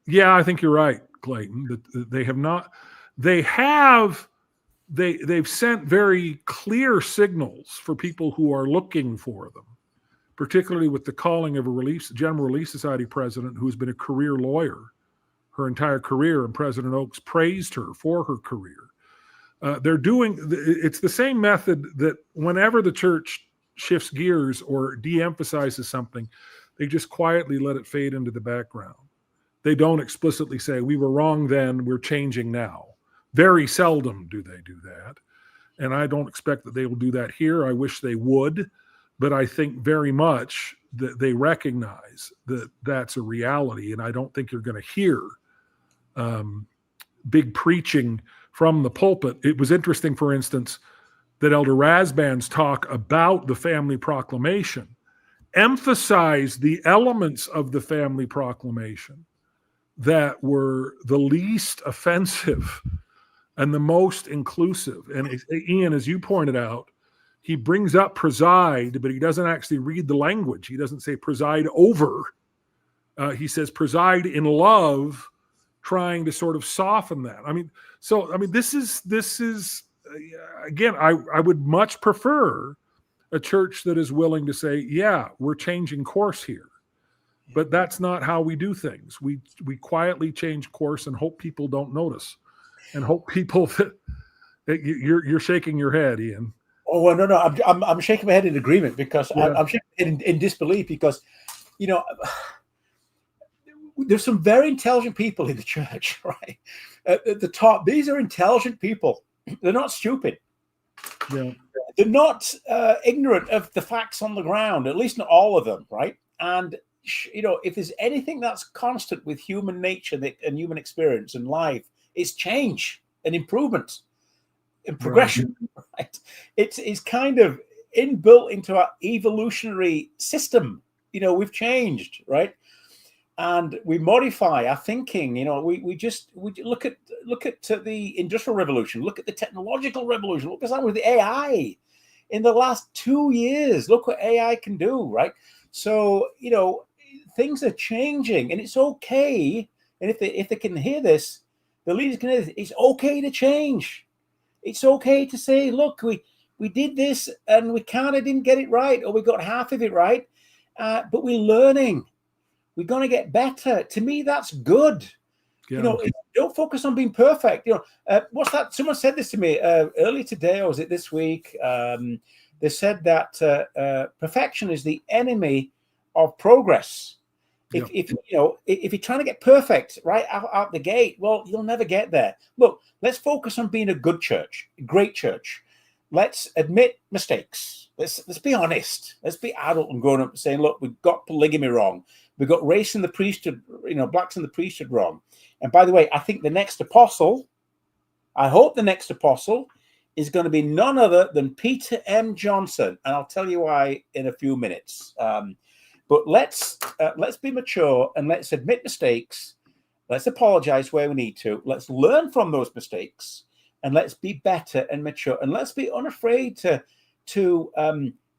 Yeah, I think you're right, Clayton. That they have not. They've sent very clear signals for people who are looking for them, particularly with the calling of a General Relief Society president who has been a career lawyer her entire career, and President Oaks praised her for her career. It's the same method that whenever the church shifts gears or de-emphasizes something, they just quietly let it fade into the background. They don't explicitly say, we were wrong then, we're changing now. Very seldom do they do that. And I don't expect that they will do that here. I wish they would, but I think very much that they recognize that that's a reality. And I don't think you're going to hear big preaching from the pulpit. It was interesting, for instance, that Elder Rasband's talk about the family proclamation emphasized the elements of the family proclamation that were the least offensive and the most inclusive. And Ian, as you pointed out, he brings up preside, but he doesn't actually read the language. He doesn't say preside over. He says preside in love, trying to sort of soften that. This is again, I would much prefer a church that is willing to say, yeah, we're changing course here. But that's not how we do things. We quietly change course and hope people don't notice, and hope people that you're shaking your head, Ian. Oh well, no, I'm shaking my head in agreement because I'm shaking my head in disbelief because, there's some very intelligent people in the church, right? At the top, these are intelligent people. They're not stupid. Yeah. They're not ignorant of the facts on the ground, at least not all of them, right? And if there's anything that's constant with human nature and human experience and life, it's change and improvement and progression. Right? It's kind of inbuilt into our evolutionary system. We've changed, right? And we modify our thinking. We look at the Industrial Revolution, look at the technological revolution, look what's happened with AI in the last 2 years. Look what AI can do, right? So things are changing, and it's okay. And if they can hear this, the leaders can hear this. It's okay to change. It's okay to say, look, we did this and we kind of didn't get it right, or we got half of it right, but we're learning. We're going to get better. To me, that's good. Yeah. Don't focus on being perfect. What's that? Someone said this to me earlier today, or was it this week? They said that perfection is the enemy of progress. Yeah. If you're trying to get perfect right out the gate, well, you'll never get there. Look, let's focus on being a good church, a great church. Let's admit mistakes. Let's be honest. Let's be adult and grown up and saying, look, we've got polygamy wrong. We've got race in the priesthood, blacks in the priesthood wrong. And by the way, I think I hope the next apostle is going to be none other than Peter M. Johnson. And I'll tell you why in a few minutes. But let's be mature and let's admit mistakes. Let's apologize where we need to. Let's learn from those mistakes, and let's be better and mature. And let's be unafraid to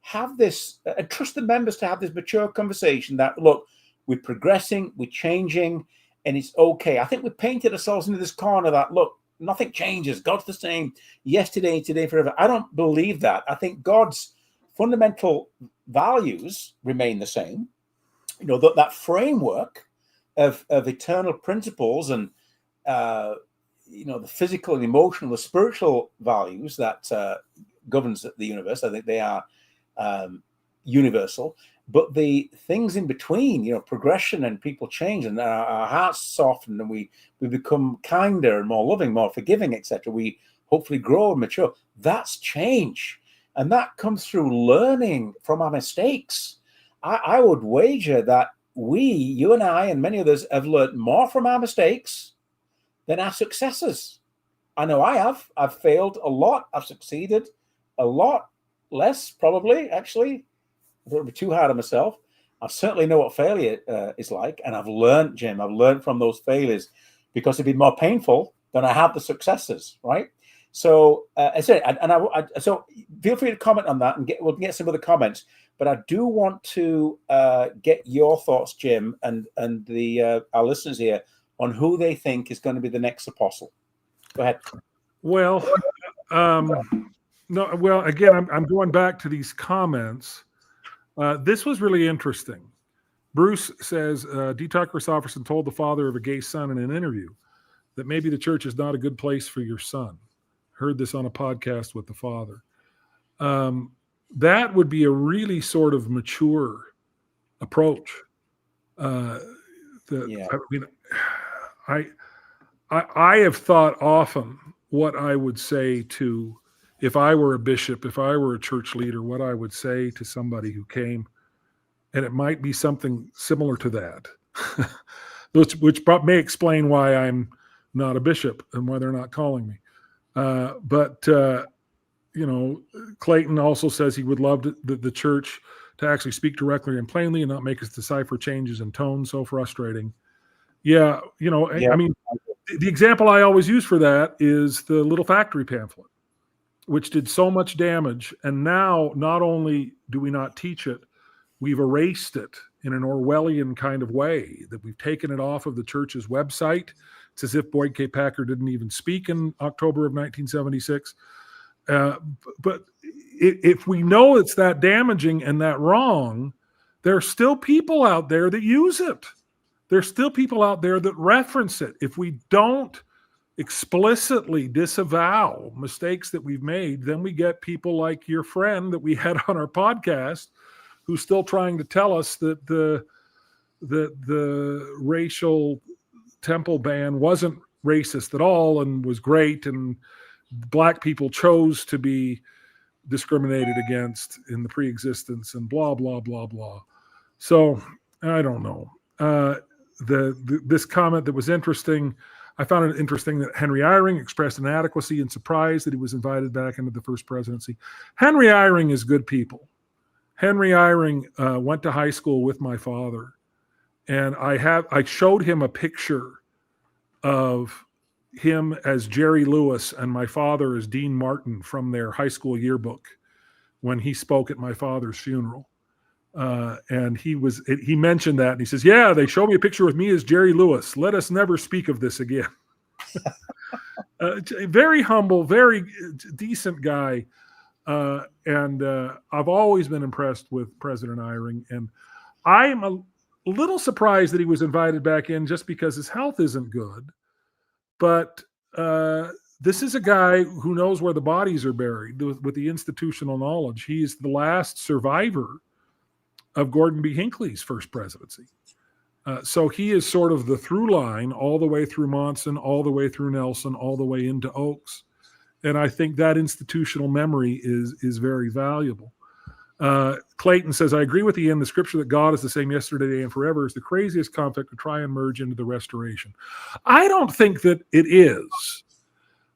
have this and trust the members to have this mature conversation that, look, we're progressing, we're changing, and it's okay. I think we painted ourselves into this corner that, look, nothing changes. God's the same yesterday, today, forever. I don't believe that. I think God's fundamental values remain the same. That framework of eternal principles and, the physical and emotional, the spiritual values that governs the universe, I think they are universal. But the things in between, progression and people change, and our hearts soften, and we become kinder and more loving, more forgiving, etc. We hopefully grow and mature. That's change. And that comes through learning from our mistakes. I would wager that you and I, and many others, have learned more from our mistakes than our successes. I know I have. I've failed a lot. I've succeeded a lot less, probably, actually. I don't be too hard on myself. I certainly know what failure is like. And I've learned, Jim, from those failures because it'd be more painful than I have the successes, right? So, so feel free to comment on that, and we'll get some other comments. But I do want to get your thoughts, Jim, and our listeners here on who they think is going to be the next apostle. Go ahead. Well, no. Well, again, I'm going back to these comments. This was really interesting. Bruce says, D. Tucker Christofferson told the father of a gay son in an interview that maybe the church is not a good place for your son. Heard this on a podcast with the father. That would be a really sort of mature approach. I mean, I have thought often what I would say to, if I were a bishop, if I were a church leader, what I would say to somebody who came, and it might be something similar to that, which may explain why I'm not a bishop and why they're not calling me. But Clayton also says he would love the church to actually speak directly and plainly and not make us decipher changes in tone. So frustrating. Yeah. I mean, the example I always use for that is the Little Factory pamphlet, which did so much damage. And now not only do we not teach it, we've erased it in an Orwellian kind of way, that we've taken it off of the church's website. It's as if Boyd K. Packer didn't even speak in October of 1976. But if we know it's that damaging and that wrong, there are still people out there that use it. There's still people out there that reference it. If we don't explicitly disavow mistakes that we've made, then we get people like your friend that we had on our podcast, who's still trying to tell us that the racial temple ban wasn't racist at all and was great, and Black people chose to be discriminated against in the pre-existence, and blah, blah, blah, blah. So I don't know. This comment that was interesting, I found it interesting that Henry Eyring expressed inadequacy and surprise that he was invited back into the First Presidency. Henry Eyring is good people. Henry Eyring went to high school with my father, and I showed him a picture of him as Jerry Lewis and my father as Dean Martin from their high school yearbook when he spoke at my father's funeral. And he mentioned that, and he says, yeah, they showed me a picture of me as Jerry Lewis. Let us never speak of this again. Very humble, very decent guy. And I've always been impressed with President Eyring, and I'm a little surprised that he was invited back in just because his health isn't good. But this is a guy who knows where the bodies are buried with the institutional knowledge. He's the last survivor of Gordon B. Hinckley's first presidency. So he is sort of the through line all the way through Monson, all the way through Nelson, all the way into Oakes. And I think that institutional memory is very valuable. Clayton says, I agree with Ian. The scripture that God is the same yesterday, today, and forever is the craziest conflict to try and merge into the restoration. I don't think that it is.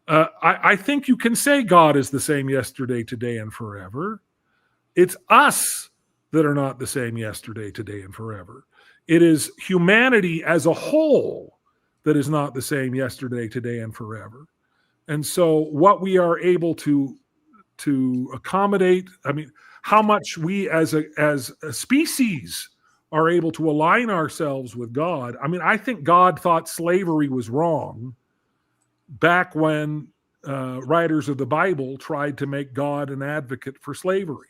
I think you can say God is the same yesterday, today, and forever. It's us that are not the same yesterday, today, and forever. It is humanity as a whole that is not the same yesterday, today, and forever. And so what we are able to accommodate, I mean, how much we as a species are able to align ourselves with God. I mean, I think God thought slavery was wrong back when writers of the Bible tried to make God an advocate for slavery.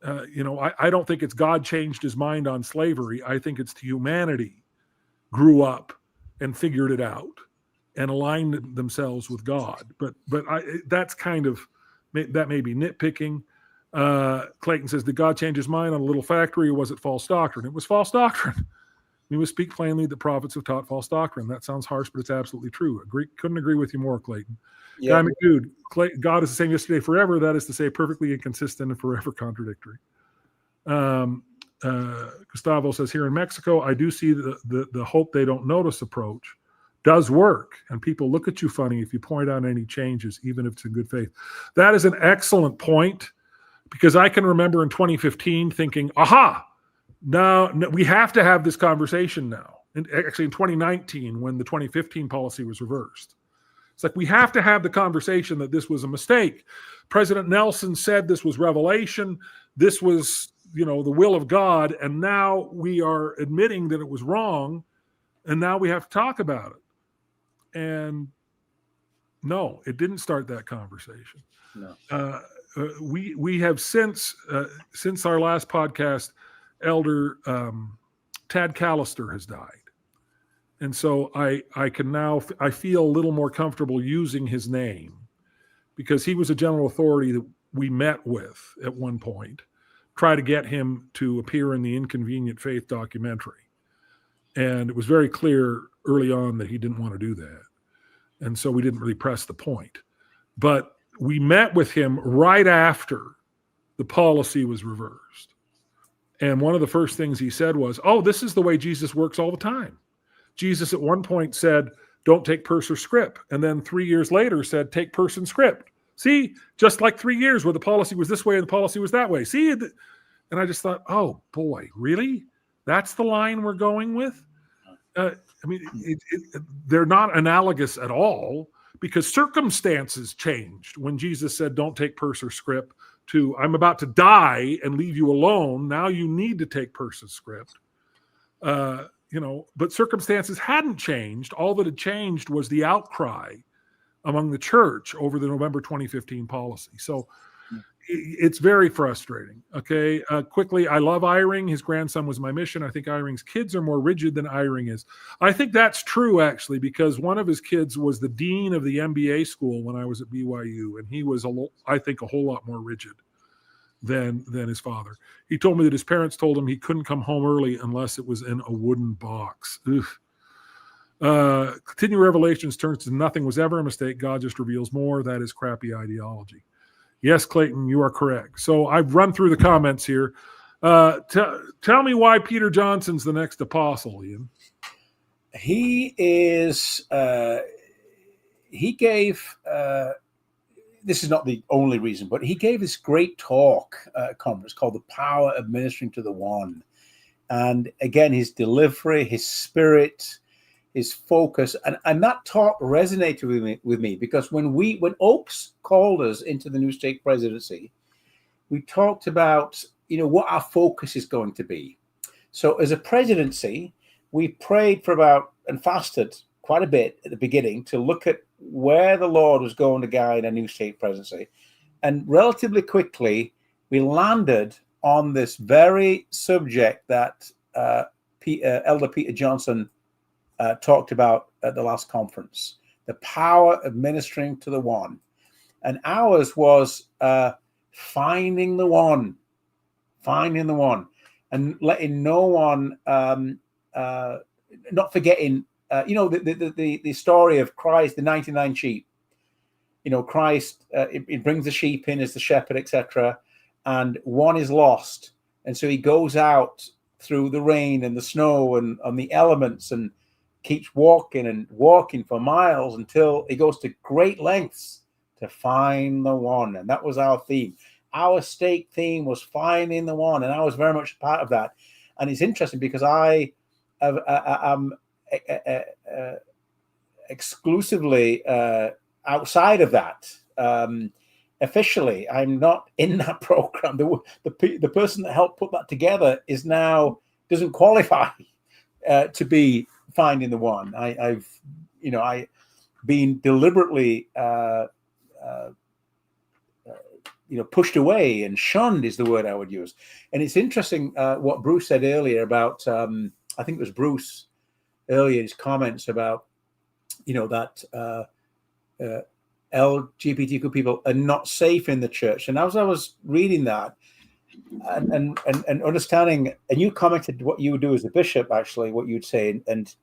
I don't think it's God changed his mind on slavery. I think it's humanity grew up and figured it out and aligned themselves with God. But that's kind of, that may be nitpicking. Clayton says, did God change his mind on a little factory, or was it false doctrine? It was false doctrine. We must speak plainly that prophets have taught false doctrine. That sounds harsh, but it's absolutely true. Couldn't agree with you more, Clayton. Yeah. Guy McDude, God is the same yesterday, forever. That is to say, perfectly inconsistent and forever contradictory. Gustavo says, here in Mexico, I do see the hope they don't notice approach does work, and people look at you funny if you point out any changes, even if it's in good faith. That is an excellent point, because I can remember in 2015 thinking, aha, now we have to have this conversation now. And actually in 2019, when the 2015 policy was reversed, It's like we have to have the conversation that this was a mistake. President Nelson said this was revelation. This was, the will of God. And now we are admitting that it was wrong. And now we have to talk about it. And no, it didn't start that conversation. No. We have since our last podcast, Elder Tad Callister has died. And so I can now, I feel a little more comfortable using his name, because he was a general authority that we met with at one point, try to get him to appear in the Inconvenient Faith documentary. And it was very clear early on that he didn't want to do that. And so we didn't really press the point. But we met with him right after the policy was reversed. And one of the first things he said was, oh, this is the way Jesus works all the time. Jesus at one point said, don't take purse or scrip. And then 3 years later said, take purse and scrip. See, just like 3 years where the policy was this way and the policy was that way. See, and I just thought, oh boy, really? That's the line we're going with? They're not analogous at all, because circumstances changed when Jesus said, don't take purse or scrip, to I'm about to die and leave you alone. Now you need to take purse and scrip. But circumstances hadn't changed. All that had changed was the outcry among the church over the November 2015 policy. So it's very frustrating. Okay. Quickly, I love Eyring. His grandson was my mission. I think Eyring's kids are more rigid than Eyring is. I think that's true, actually, because one of his kids was the dean of the MBA school when I was at BYU, and he was, I think, a whole lot more rigid than his father. He told me that his parents told him he couldn't come home early unless it was in a wooden box. Continuing Revelations turns to nothing was ever a mistake. God just reveals more. That is crappy ideology. Yes, Clayton, you are correct. So I've run through the comments here. Tell me why Peter Johnson's the next apostle, Ian. He is, he gave, this is not the only reason, but he gave this great talk conference called The Power of Ministering to the One. And again, his delivery, his spirit, his focus, and that talk resonated with me because when Oakes called us into the new stake presidency, we talked about what our focus is going to be. So as a presidency, we prayed for about and fasted quite a bit at the beginning to look at where the Lord was going to guide a new stake presidency, and relatively quickly we landed on this very subject that Elder Peter Johnson talked about at the last conference, the power of ministering to the one. And ours was finding the one, and letting no one, not forgetting, the story of Christ, the 99 sheep. Christ, it brings the sheep in as the shepherd, etc., and one is lost. And so he goes out through the rain and the snow and on the elements and keeps walking for miles until he goes to great lengths to find the one. And that was our theme. Our stake theme was finding the one, and I was very much a part of that. And it's interesting because I am exclusively outside of that. Officially, I'm not in that program. The person that helped put that together doesn't qualify to be finding the one. I've been deliberately pushed away and shunned is the word I would use. And it's interesting what Bruce said earlier about I think it was Bruce earlier, his comments about that LGBTQ people are not safe in the church. And as I was reading that and understanding, and you commented what you would do as a bishop, actually, what you'd say, and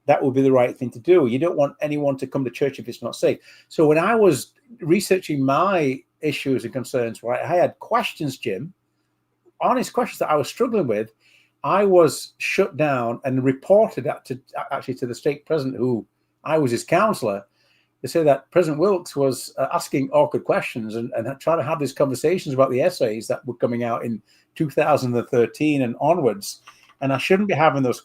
that would be the right thing to do. You don't want anyone to come to church if it's not safe. So when I was researching my issues and concerns, right, I had questions, Jim, honest questions that I was struggling with. I was shut down and reported that to the stake president, who I was his counselor. They say that President Wilkes was asking awkward questions and trying to have these conversations about the essays that were coming out in 2013 and onwards. and I shouldn't be having those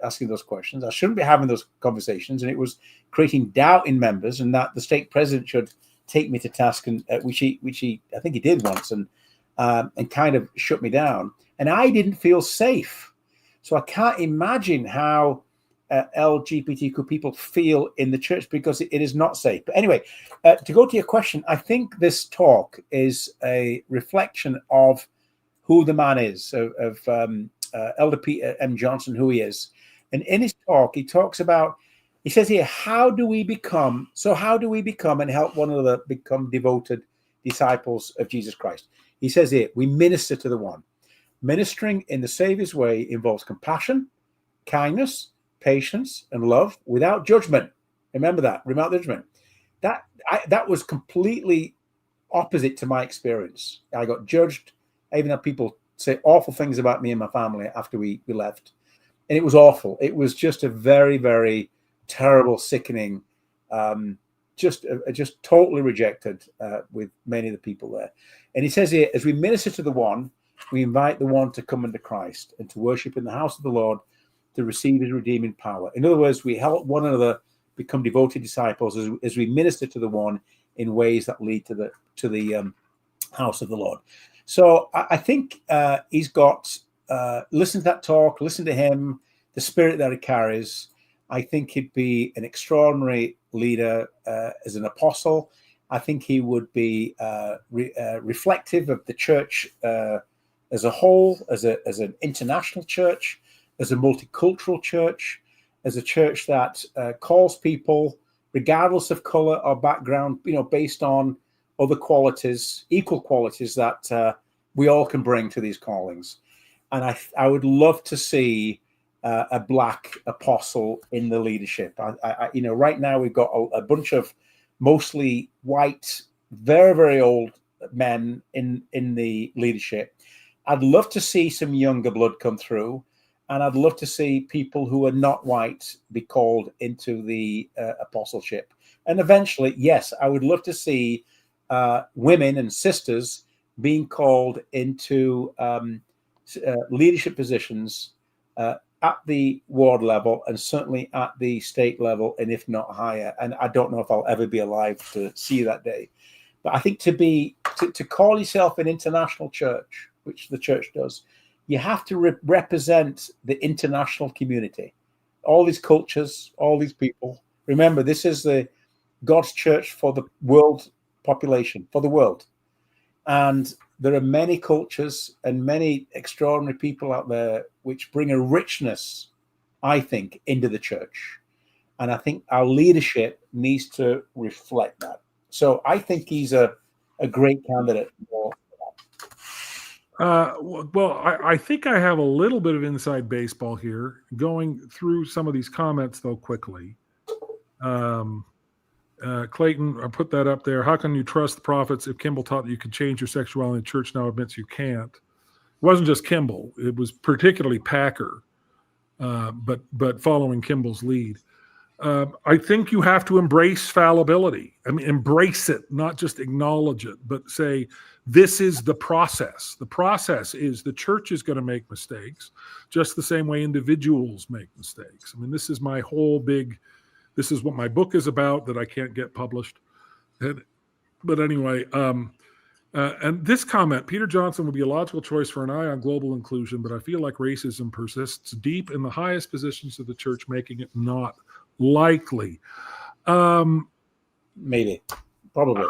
asking those questions. I shouldn't be having those conversations, and it was creating doubt in members, and that the stake president should take me to task, and which he I think he did once, and kind of shut me down, and I didn't feel safe. So I can't imagine how LGBTQ people feel in the church, because it is not safe. But anyway, to go to your question, I think this talk is a reflection of who the man is, of Elder Peter M. Johnson, who he is. And in his talk, he says here, how do we become and help one another become devoted disciples of Jesus Christ? He says here, we minister to the one. Ministering in the Savior's way involves compassion, kindness, patience, and love without judgment. Remember that, without judgment. That was completely opposite to my experience. I got judged. I even had people say awful things about me and my family after we left. And it was awful. It was just a very, very terrible, sickening, just totally rejected with many of the people there. And he says here, as we minister to the one, we invite the one to come into Christ and to worship in the house of the Lord, to receive his redeeming power. In other words, we help one another become devoted disciples as we minister to the one in ways that lead to the house of the Lord. So I think he's got, listen to that talk, listen to him, the spirit that he carries. I think he'd be an extraordinary leader as an apostle. I think he would be reflective of the church as a whole, as an international church, as a multicultural church, as a church that calls people, regardless of color or background, based on other qualities, equal qualities that we all can bring to these callings. And I would love to see a black apostle in the leadership. Right now we've got a bunch of mostly white, very, very old men in the leadership. I'd love to see some younger blood come through. And I'd love to see people who are not white be called into the apostleship. And eventually, yes, I would love to see women and sisters being called into leadership positions at the ward level and certainly at the state level, and if not higher. And I don't know if I'll ever be alive to see that day. But I think to call yourself an international church, which the church does, you have to represent the international community, all these cultures, all these people. Remember, this is God's church for the world population, for the world. And there are many cultures and many extraordinary people out there which bring a richness, I think, into the church. And I think our leadership needs to reflect that. So I think he's a great candidate for I think I have a little bit of inside baseball here. Going through some of these comments, though, quickly. Clayton, I put that up there. How can you trust the prophets if Kimball taught that you could change your sexuality and the church now admits you can't? It wasn't just Kimball. It was particularly Packer, but following Kimball's lead. I think you have to embrace fallibility. I mean, embrace it, not just acknowledge it, but say, this is the process. The process is the church is going to make mistakes, just the same way individuals make mistakes. I mean, this is my whole this is what my book is about that I can't get published. But anyway, and this comment, Peter Johnson would be a logical choice for an eye on global inclusion, but I feel like racism persists deep in the highest positions of the church, making it not likely. maybe. Probably.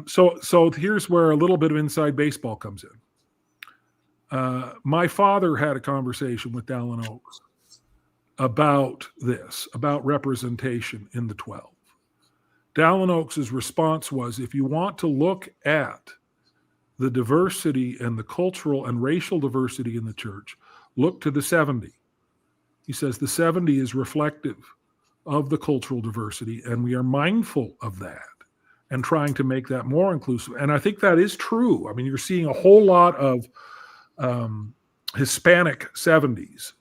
So here's where a little bit of inside baseball comes in. My father had a conversation with Dallin Oaks about this, about representation in the 12. Dallin Oaks' response was, if you want to look at the diversity and the cultural and racial diversity in the church, look to the 70. He says the 70 is reflective of the cultural diversity, and we are mindful of that and trying to make that more inclusive. And I think that is true. I mean, you're seeing a whole lot of Hispanic 70s,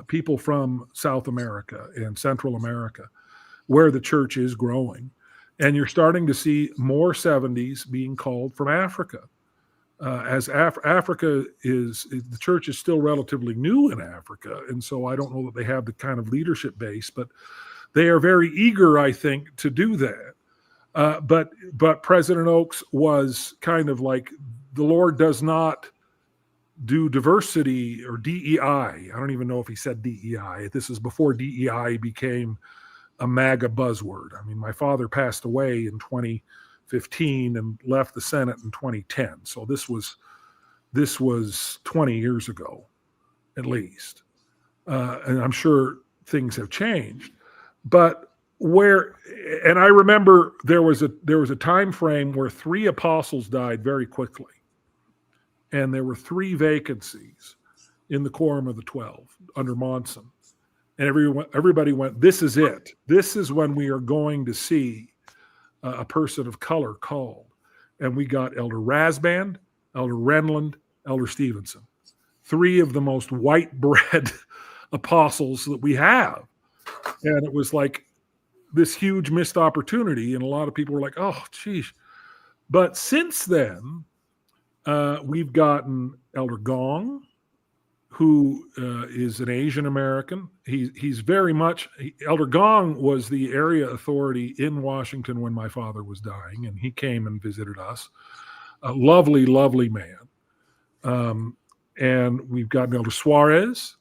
people from South America and Central America, where the church is growing. And you're starting to see more 70s being called from Africa. as Africa the church is still relatively new in Africa, and so I don't know that they have the kind of leadership base, but they are very eager, I think, to do that. But President Oaks was kind of like, the Lord does not do diversity or DEI. I don't even know if he said DEI. This is before DEI became a MAGA buzzword. I mean, my father passed away in 2015 and left the Senate in 2010. So this was 20 years ago, at least. And I'm sure things have changed. But and I remember there was a time frame where 3 apostles died very quickly, and there were 3 vacancies in the Quorum of the 12 under Monson, and everybody went, "This is it. This is when we are going to see a person of color called." And we got Elder Rasband, Elder Renland, Elder Stevenson, 3 of the most white bread apostles that we have, and it was like this huge missed opportunity, and a lot of people were like, "Oh, geez." But since then, we've gotten Elder Gong, who is an Asian American. He's very much, Elder Gong was the area authority in Washington when my father was dying, and he came and visited us. A lovely, lovely man. And we've gotten Elder Suarez.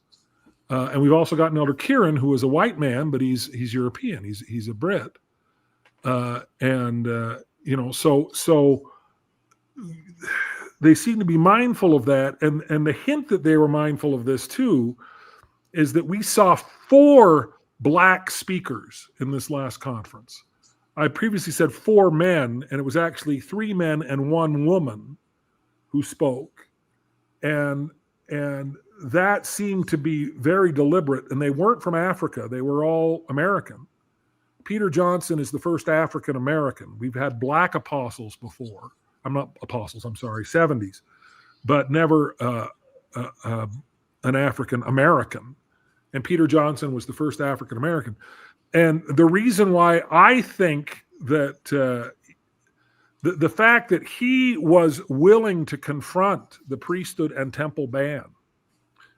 And we've also gotten Elder Kieran, who is a white man, but he's European. He's a Brit, so they seem to be mindful of that. And the hint that they were mindful of this too is that we saw 4 black speakers in this last conference. I previously said 4 men, and it was actually 3 men and 1 woman who spoke, and that seemed to be very deliberate, and they weren't from Africa. They were all American. Peter Johnson is the first African American. We've had black apostles before. I'm not apostles, I'm sorry, 70s, but never an African American. And Peter Johnson was the first African American. And the reason why I think that the fact that he was willing to confront the priesthood and temple ban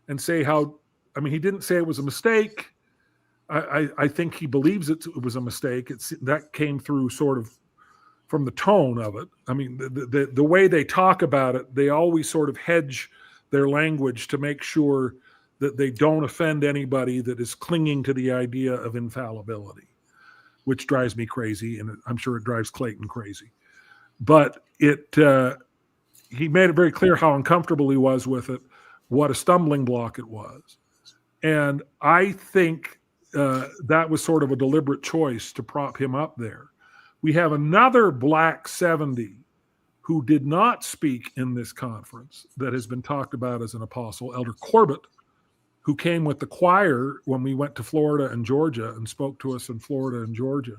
and say he didn't say it was a mistake. I think he believes it was a mistake. That came through sort of from the tone of it. I mean, the way they talk about it, they always sort of hedge their language to make sure that they don't offend anybody that is clinging to the idea of infallibility, which drives me crazy, and I'm sure it drives Clayton crazy. But he made it very clear how uncomfortable he was with it, what a stumbling block it was. And I think that was sort of a deliberate choice to prop him up there. We have another black 70 who did not speak in this conference that has been talked about as an apostle, Elder Corbett, who came with the choir when we went to Florida and Georgia and spoke to us in Florida and Georgia.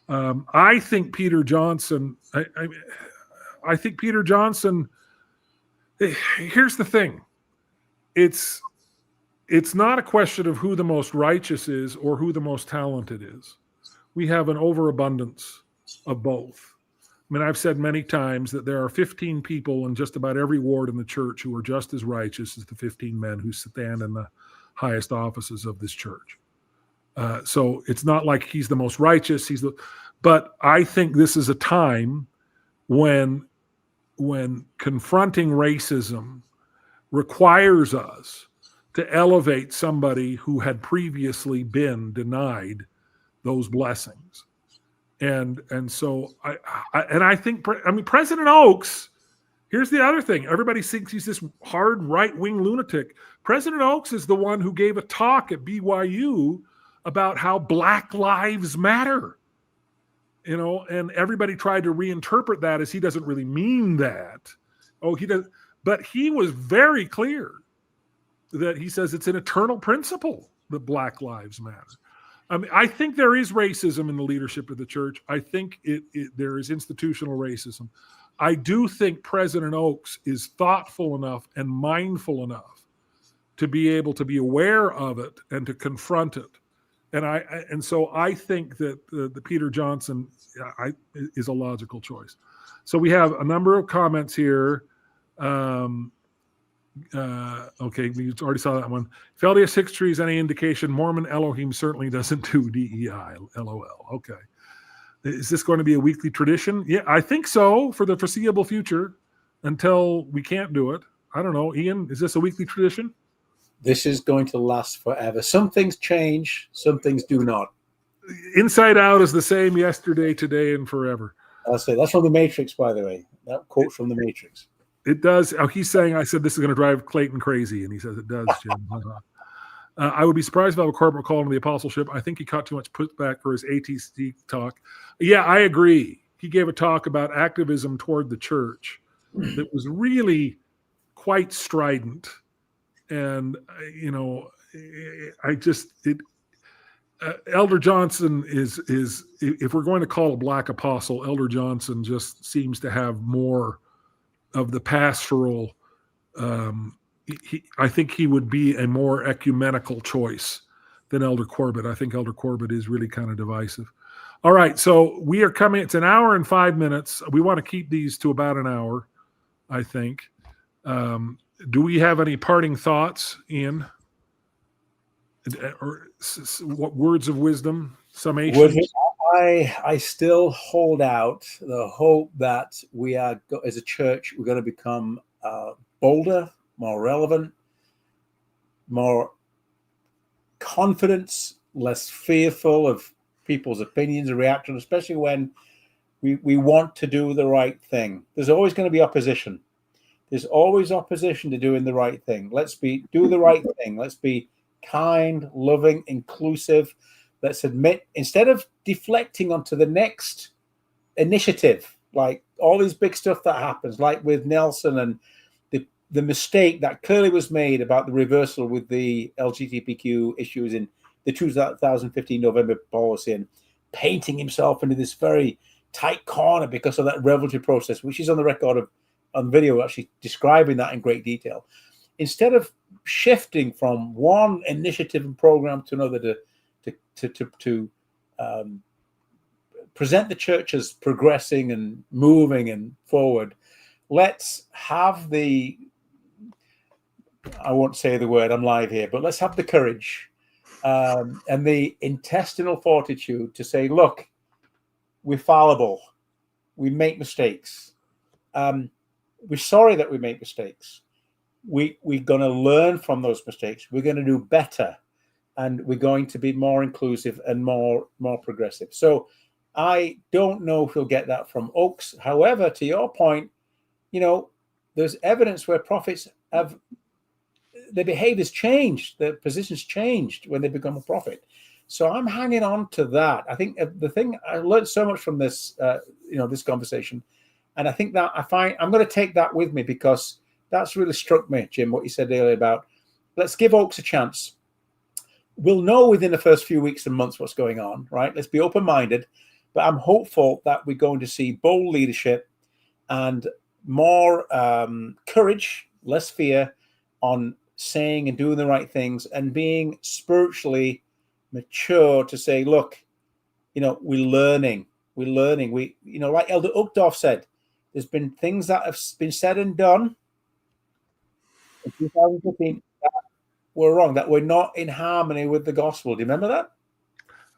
I think Peter Johnson, I think Peter Johnson, here's the thing. It's not a question of who the most righteous is or who the most talented is. We have an overabundance of both. I mean, I've said many times that there are 15 people in just about every ward in the church who are just as righteous as the 15 men who stand in the highest offices of this church. So it's not like he's the most righteous. But I think this is a time when confronting racism requires us to elevate somebody who had previously been denied those blessings. And so I think President Oaks, here's the other thing. Everybody thinks he's this hard right-wing lunatic. President Oaks is the one who gave a talk at BYU about how Black Lives Matter. And everybody tried to reinterpret that as he doesn't really mean that. He does, but he was very clear that he says it's an eternal principle that Black Lives Matter. I mean, I think there is racism in the leadership of the church. I think there is institutional racism. I do think President Oaks is thoughtful enough and mindful enough to be able to be aware of it and to confront it. And so I think that the Peter Johnson is a logical choice. So we have a number of comments here. Okay, we already saw that one. If LDS history is any indication, Mormon Elohim certainly doesn't do DEI. LOL. Okay. Is this going to be a weekly tradition? Yeah, I think so for the foreseeable future until we can't do it. I don't know. Ian, is this a weekly tradition? This is going to last forever. Some things change, some things do not. Inside Out is the same yesterday, today, and forever. I'll say that's from The Matrix, by the way. That quote from The Matrix. It does. Oh, he's saying, I said this is going to drive Clayton crazy, and he says it does, Jim. I would be surprised if Al Corbett called him the apostleship. I think he caught too much pushback for his ATC talk. Yeah, I agree. He gave a talk about activism toward the church that was really quite strident. And, Elder Johnson is if we're going to call a black apostle, Elder Johnson just seems to have more of the pastoral. I think he would be a more ecumenical choice than Elder Corbett. I think Elder Corbett is really kind of divisive. All right, so we are coming. It's an hour and 5 minutes. We want to keep these to about an hour, I think. Do we have any parting thoughts, Ian? Or what words of wisdom, summation? I still hold out the hope that we are, as a church, we're going to become bolder, more relevant, more confident, less fearful of people's opinions and reactions, especially when we want to do the right thing. There's always going to be opposition. There's always opposition to doing the right thing. Do the right thing. Let's be kind, loving, inclusive. Let's admit, instead of deflecting onto the next initiative, like all these big stuff that happens, like with Nelson and the mistake that clearly was made about the reversal with the LGBTQ issues in the 2015 November policy, and painting himself into this very tight corner because of that revelatory process, which is on the record on video, actually describing that in great detail. Instead of shifting from one initiative and program to another to present the church as progressing and moving and forward, let's have I won't say the word, I'm live here, but let's have the courage and the intestinal fortitude to say, look, we're fallible. We make mistakes. We're sorry that we make mistakes. We're going to learn from those mistakes. We're going to do better, and we're going to be more inclusive and more progressive. So I don't know if we'll get that from Oaks. However, to your point, there's evidence where prophets have their behavior's changed, their positions changed when they become a prophet. So I'm hanging on to that. I think the thing I learned so much from this, this conversation, and I think that I'm going to take that with me, because that's really struck me, Jim, what you said earlier about let's give Oaks a chance. We'll know within the first few weeks and months what's going on, right? Let's be open-minded, but I'm hopeful that we're going to see bold leadership and more courage, less fear on saying and doing the right things, and being spiritually mature to say, look, we're learning. We, like Elder Uchtdorf said, there's been things that have been said and done in 2015 that were wrong, that were not in harmony with the gospel. Do you remember that?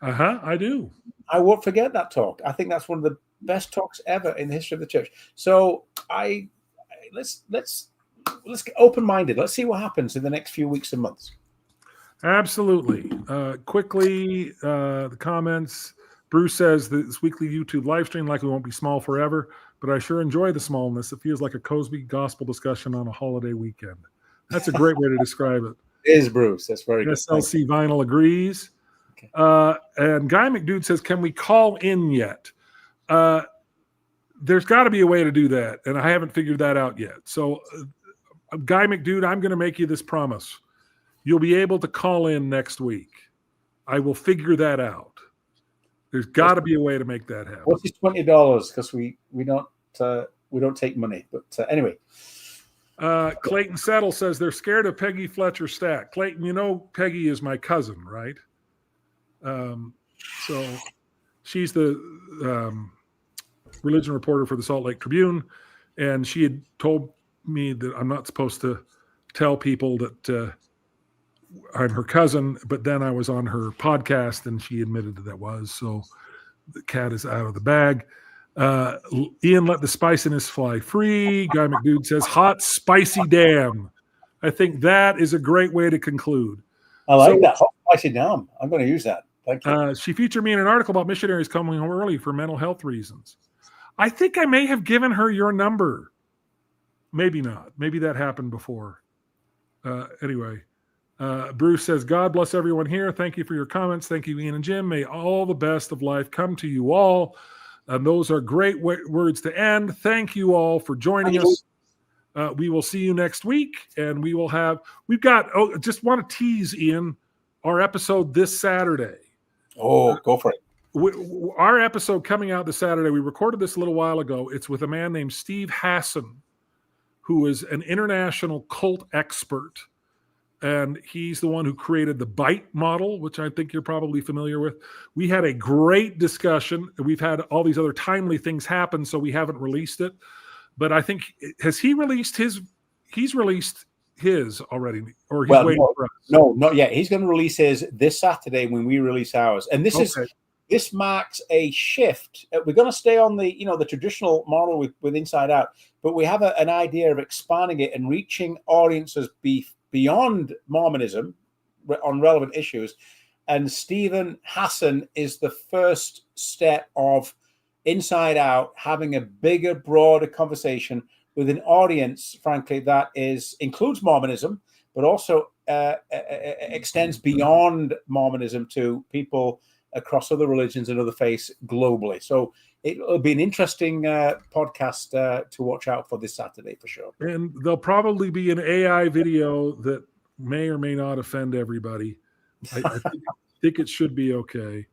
I do. I won't forget that talk. I think that's one of the best talks ever in the history of the church. So let's get open-minded. Let's see what happens in the next few weeks and months. Absolutely. Quickly, the comments. Bruce says this weekly YouTube live stream likely won't be small forever, but I sure enjoy the smallness. It feels like a cozy gospel discussion on a holiday weekend. That's a great way to describe it. It is, Bruce. That's very good. SLC Vinyl agrees. Okay. And Guy McDude says, can we call in yet? There's got to be a way to do that, and I haven't figured that out yet. So, Guy McDude, I'm going to make you this promise. You'll be able to call in next week. I will figure that out. There's got to be a way to make that happen. What's his $20? Because we don't take money. But anyway. Clayton Settle says they're scared of Peggy Fletcher Stack. Clayton, Peggy is my cousin, right? So she's the religion reporter for the Salt Lake Tribune, and she had told me that I'm not supposed to tell people that I'm her cousin, but then I was on her podcast and she admitted that was. So the cat is out of the bag. Ian, let the spiciness fly free. Guy McDude says, hot, spicy damn. I think that is a great way to conclude. I like that. Hot, spicy damn. I'm going to use that. Thank you. She featured me in an article about missionaries coming home early for mental health reasons. I think I may have given her your number. Maybe not. Maybe that happened before. Anyway, Bruce says, God bless everyone here. Thank you for your comments. Thank you, Ian and Jim. May all the best of life come to you all. And those are great words to end. Thank you all for joining us. We will see you next week. And just want to tease, Ian, our episode this Saturday. Oh, go for it. Our episode coming out this Saturday, we recorded this a little while ago. It's with a man named Steve Hassan, who is an international cult expert. And he's the one who created the BITE model, which I think you're probably familiar with. We had a great discussion. We've had all these other timely things happen, so we haven't released it. But I think, has he released his? He's released his already, or he's waiting for us? No, not yet. He's going to release his this Saturday when we release ours. And this marks a shift. We're going to stay on the traditional model with Inside Out, but we have an idea of expanding it and reaching audiences beyond Mormonism on relevant issues. And Stephen Hassan is the first step of Inside Out having a bigger, broader conversation with an audience, frankly, that includes Mormonism, but also extends beyond Mormonism to people across other religions and other faiths globally. So it'll be an interesting podcast to watch out for this Saturday for sure. And there'll probably be an AI video that may or may not offend everybody. I think it should be okay.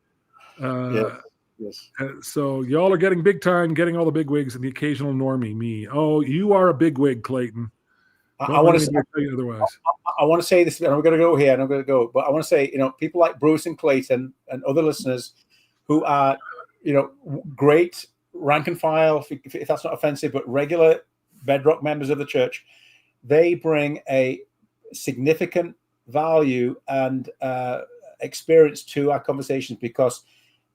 Yes. So y'all are getting big time, getting all the big wigs and the occasional normie, me. Oh, you are a big wig, Clayton. I want to say otherwise. I want to say this, and I'm going to go here, and I'm going to go. But I want to say, people like Bruce and Clayton and other listeners who are, great rank and file, if that's not offensive, but regular bedrock members of the church, they bring a significant value and experience to our conversations because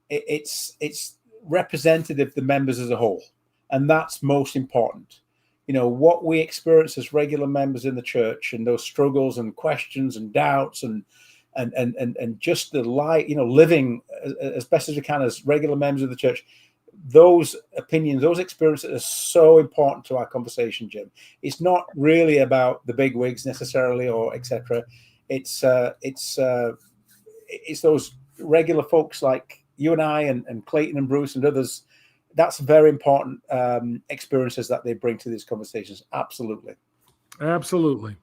it's representative of the members as a whole, and that's most important. What we experience as regular members in the church and those struggles and questions and doubts and just the life, living as best as we can as regular members of the church. Those opinions, those experiences are so important to our conversation, Jim. It's not really about the big wigs necessarily or etc. It's those regular folks like you and I and Clayton and Bruce and others. That's very important experiences that they bring to these conversations. Absolutely. Absolutely.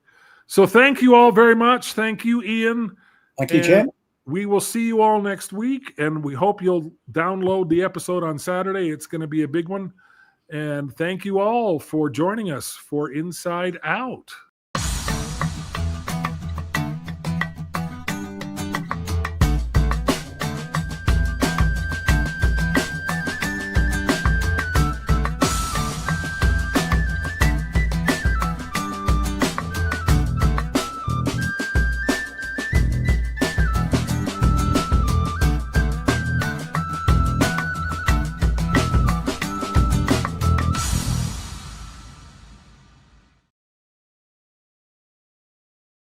So thank you all very much. Thank you, Ian. Thank you, Jim. We will see you all next week, and we hope you'll download the episode on Saturday. It's going to be a big one. And thank you all for joining us for Inside Out.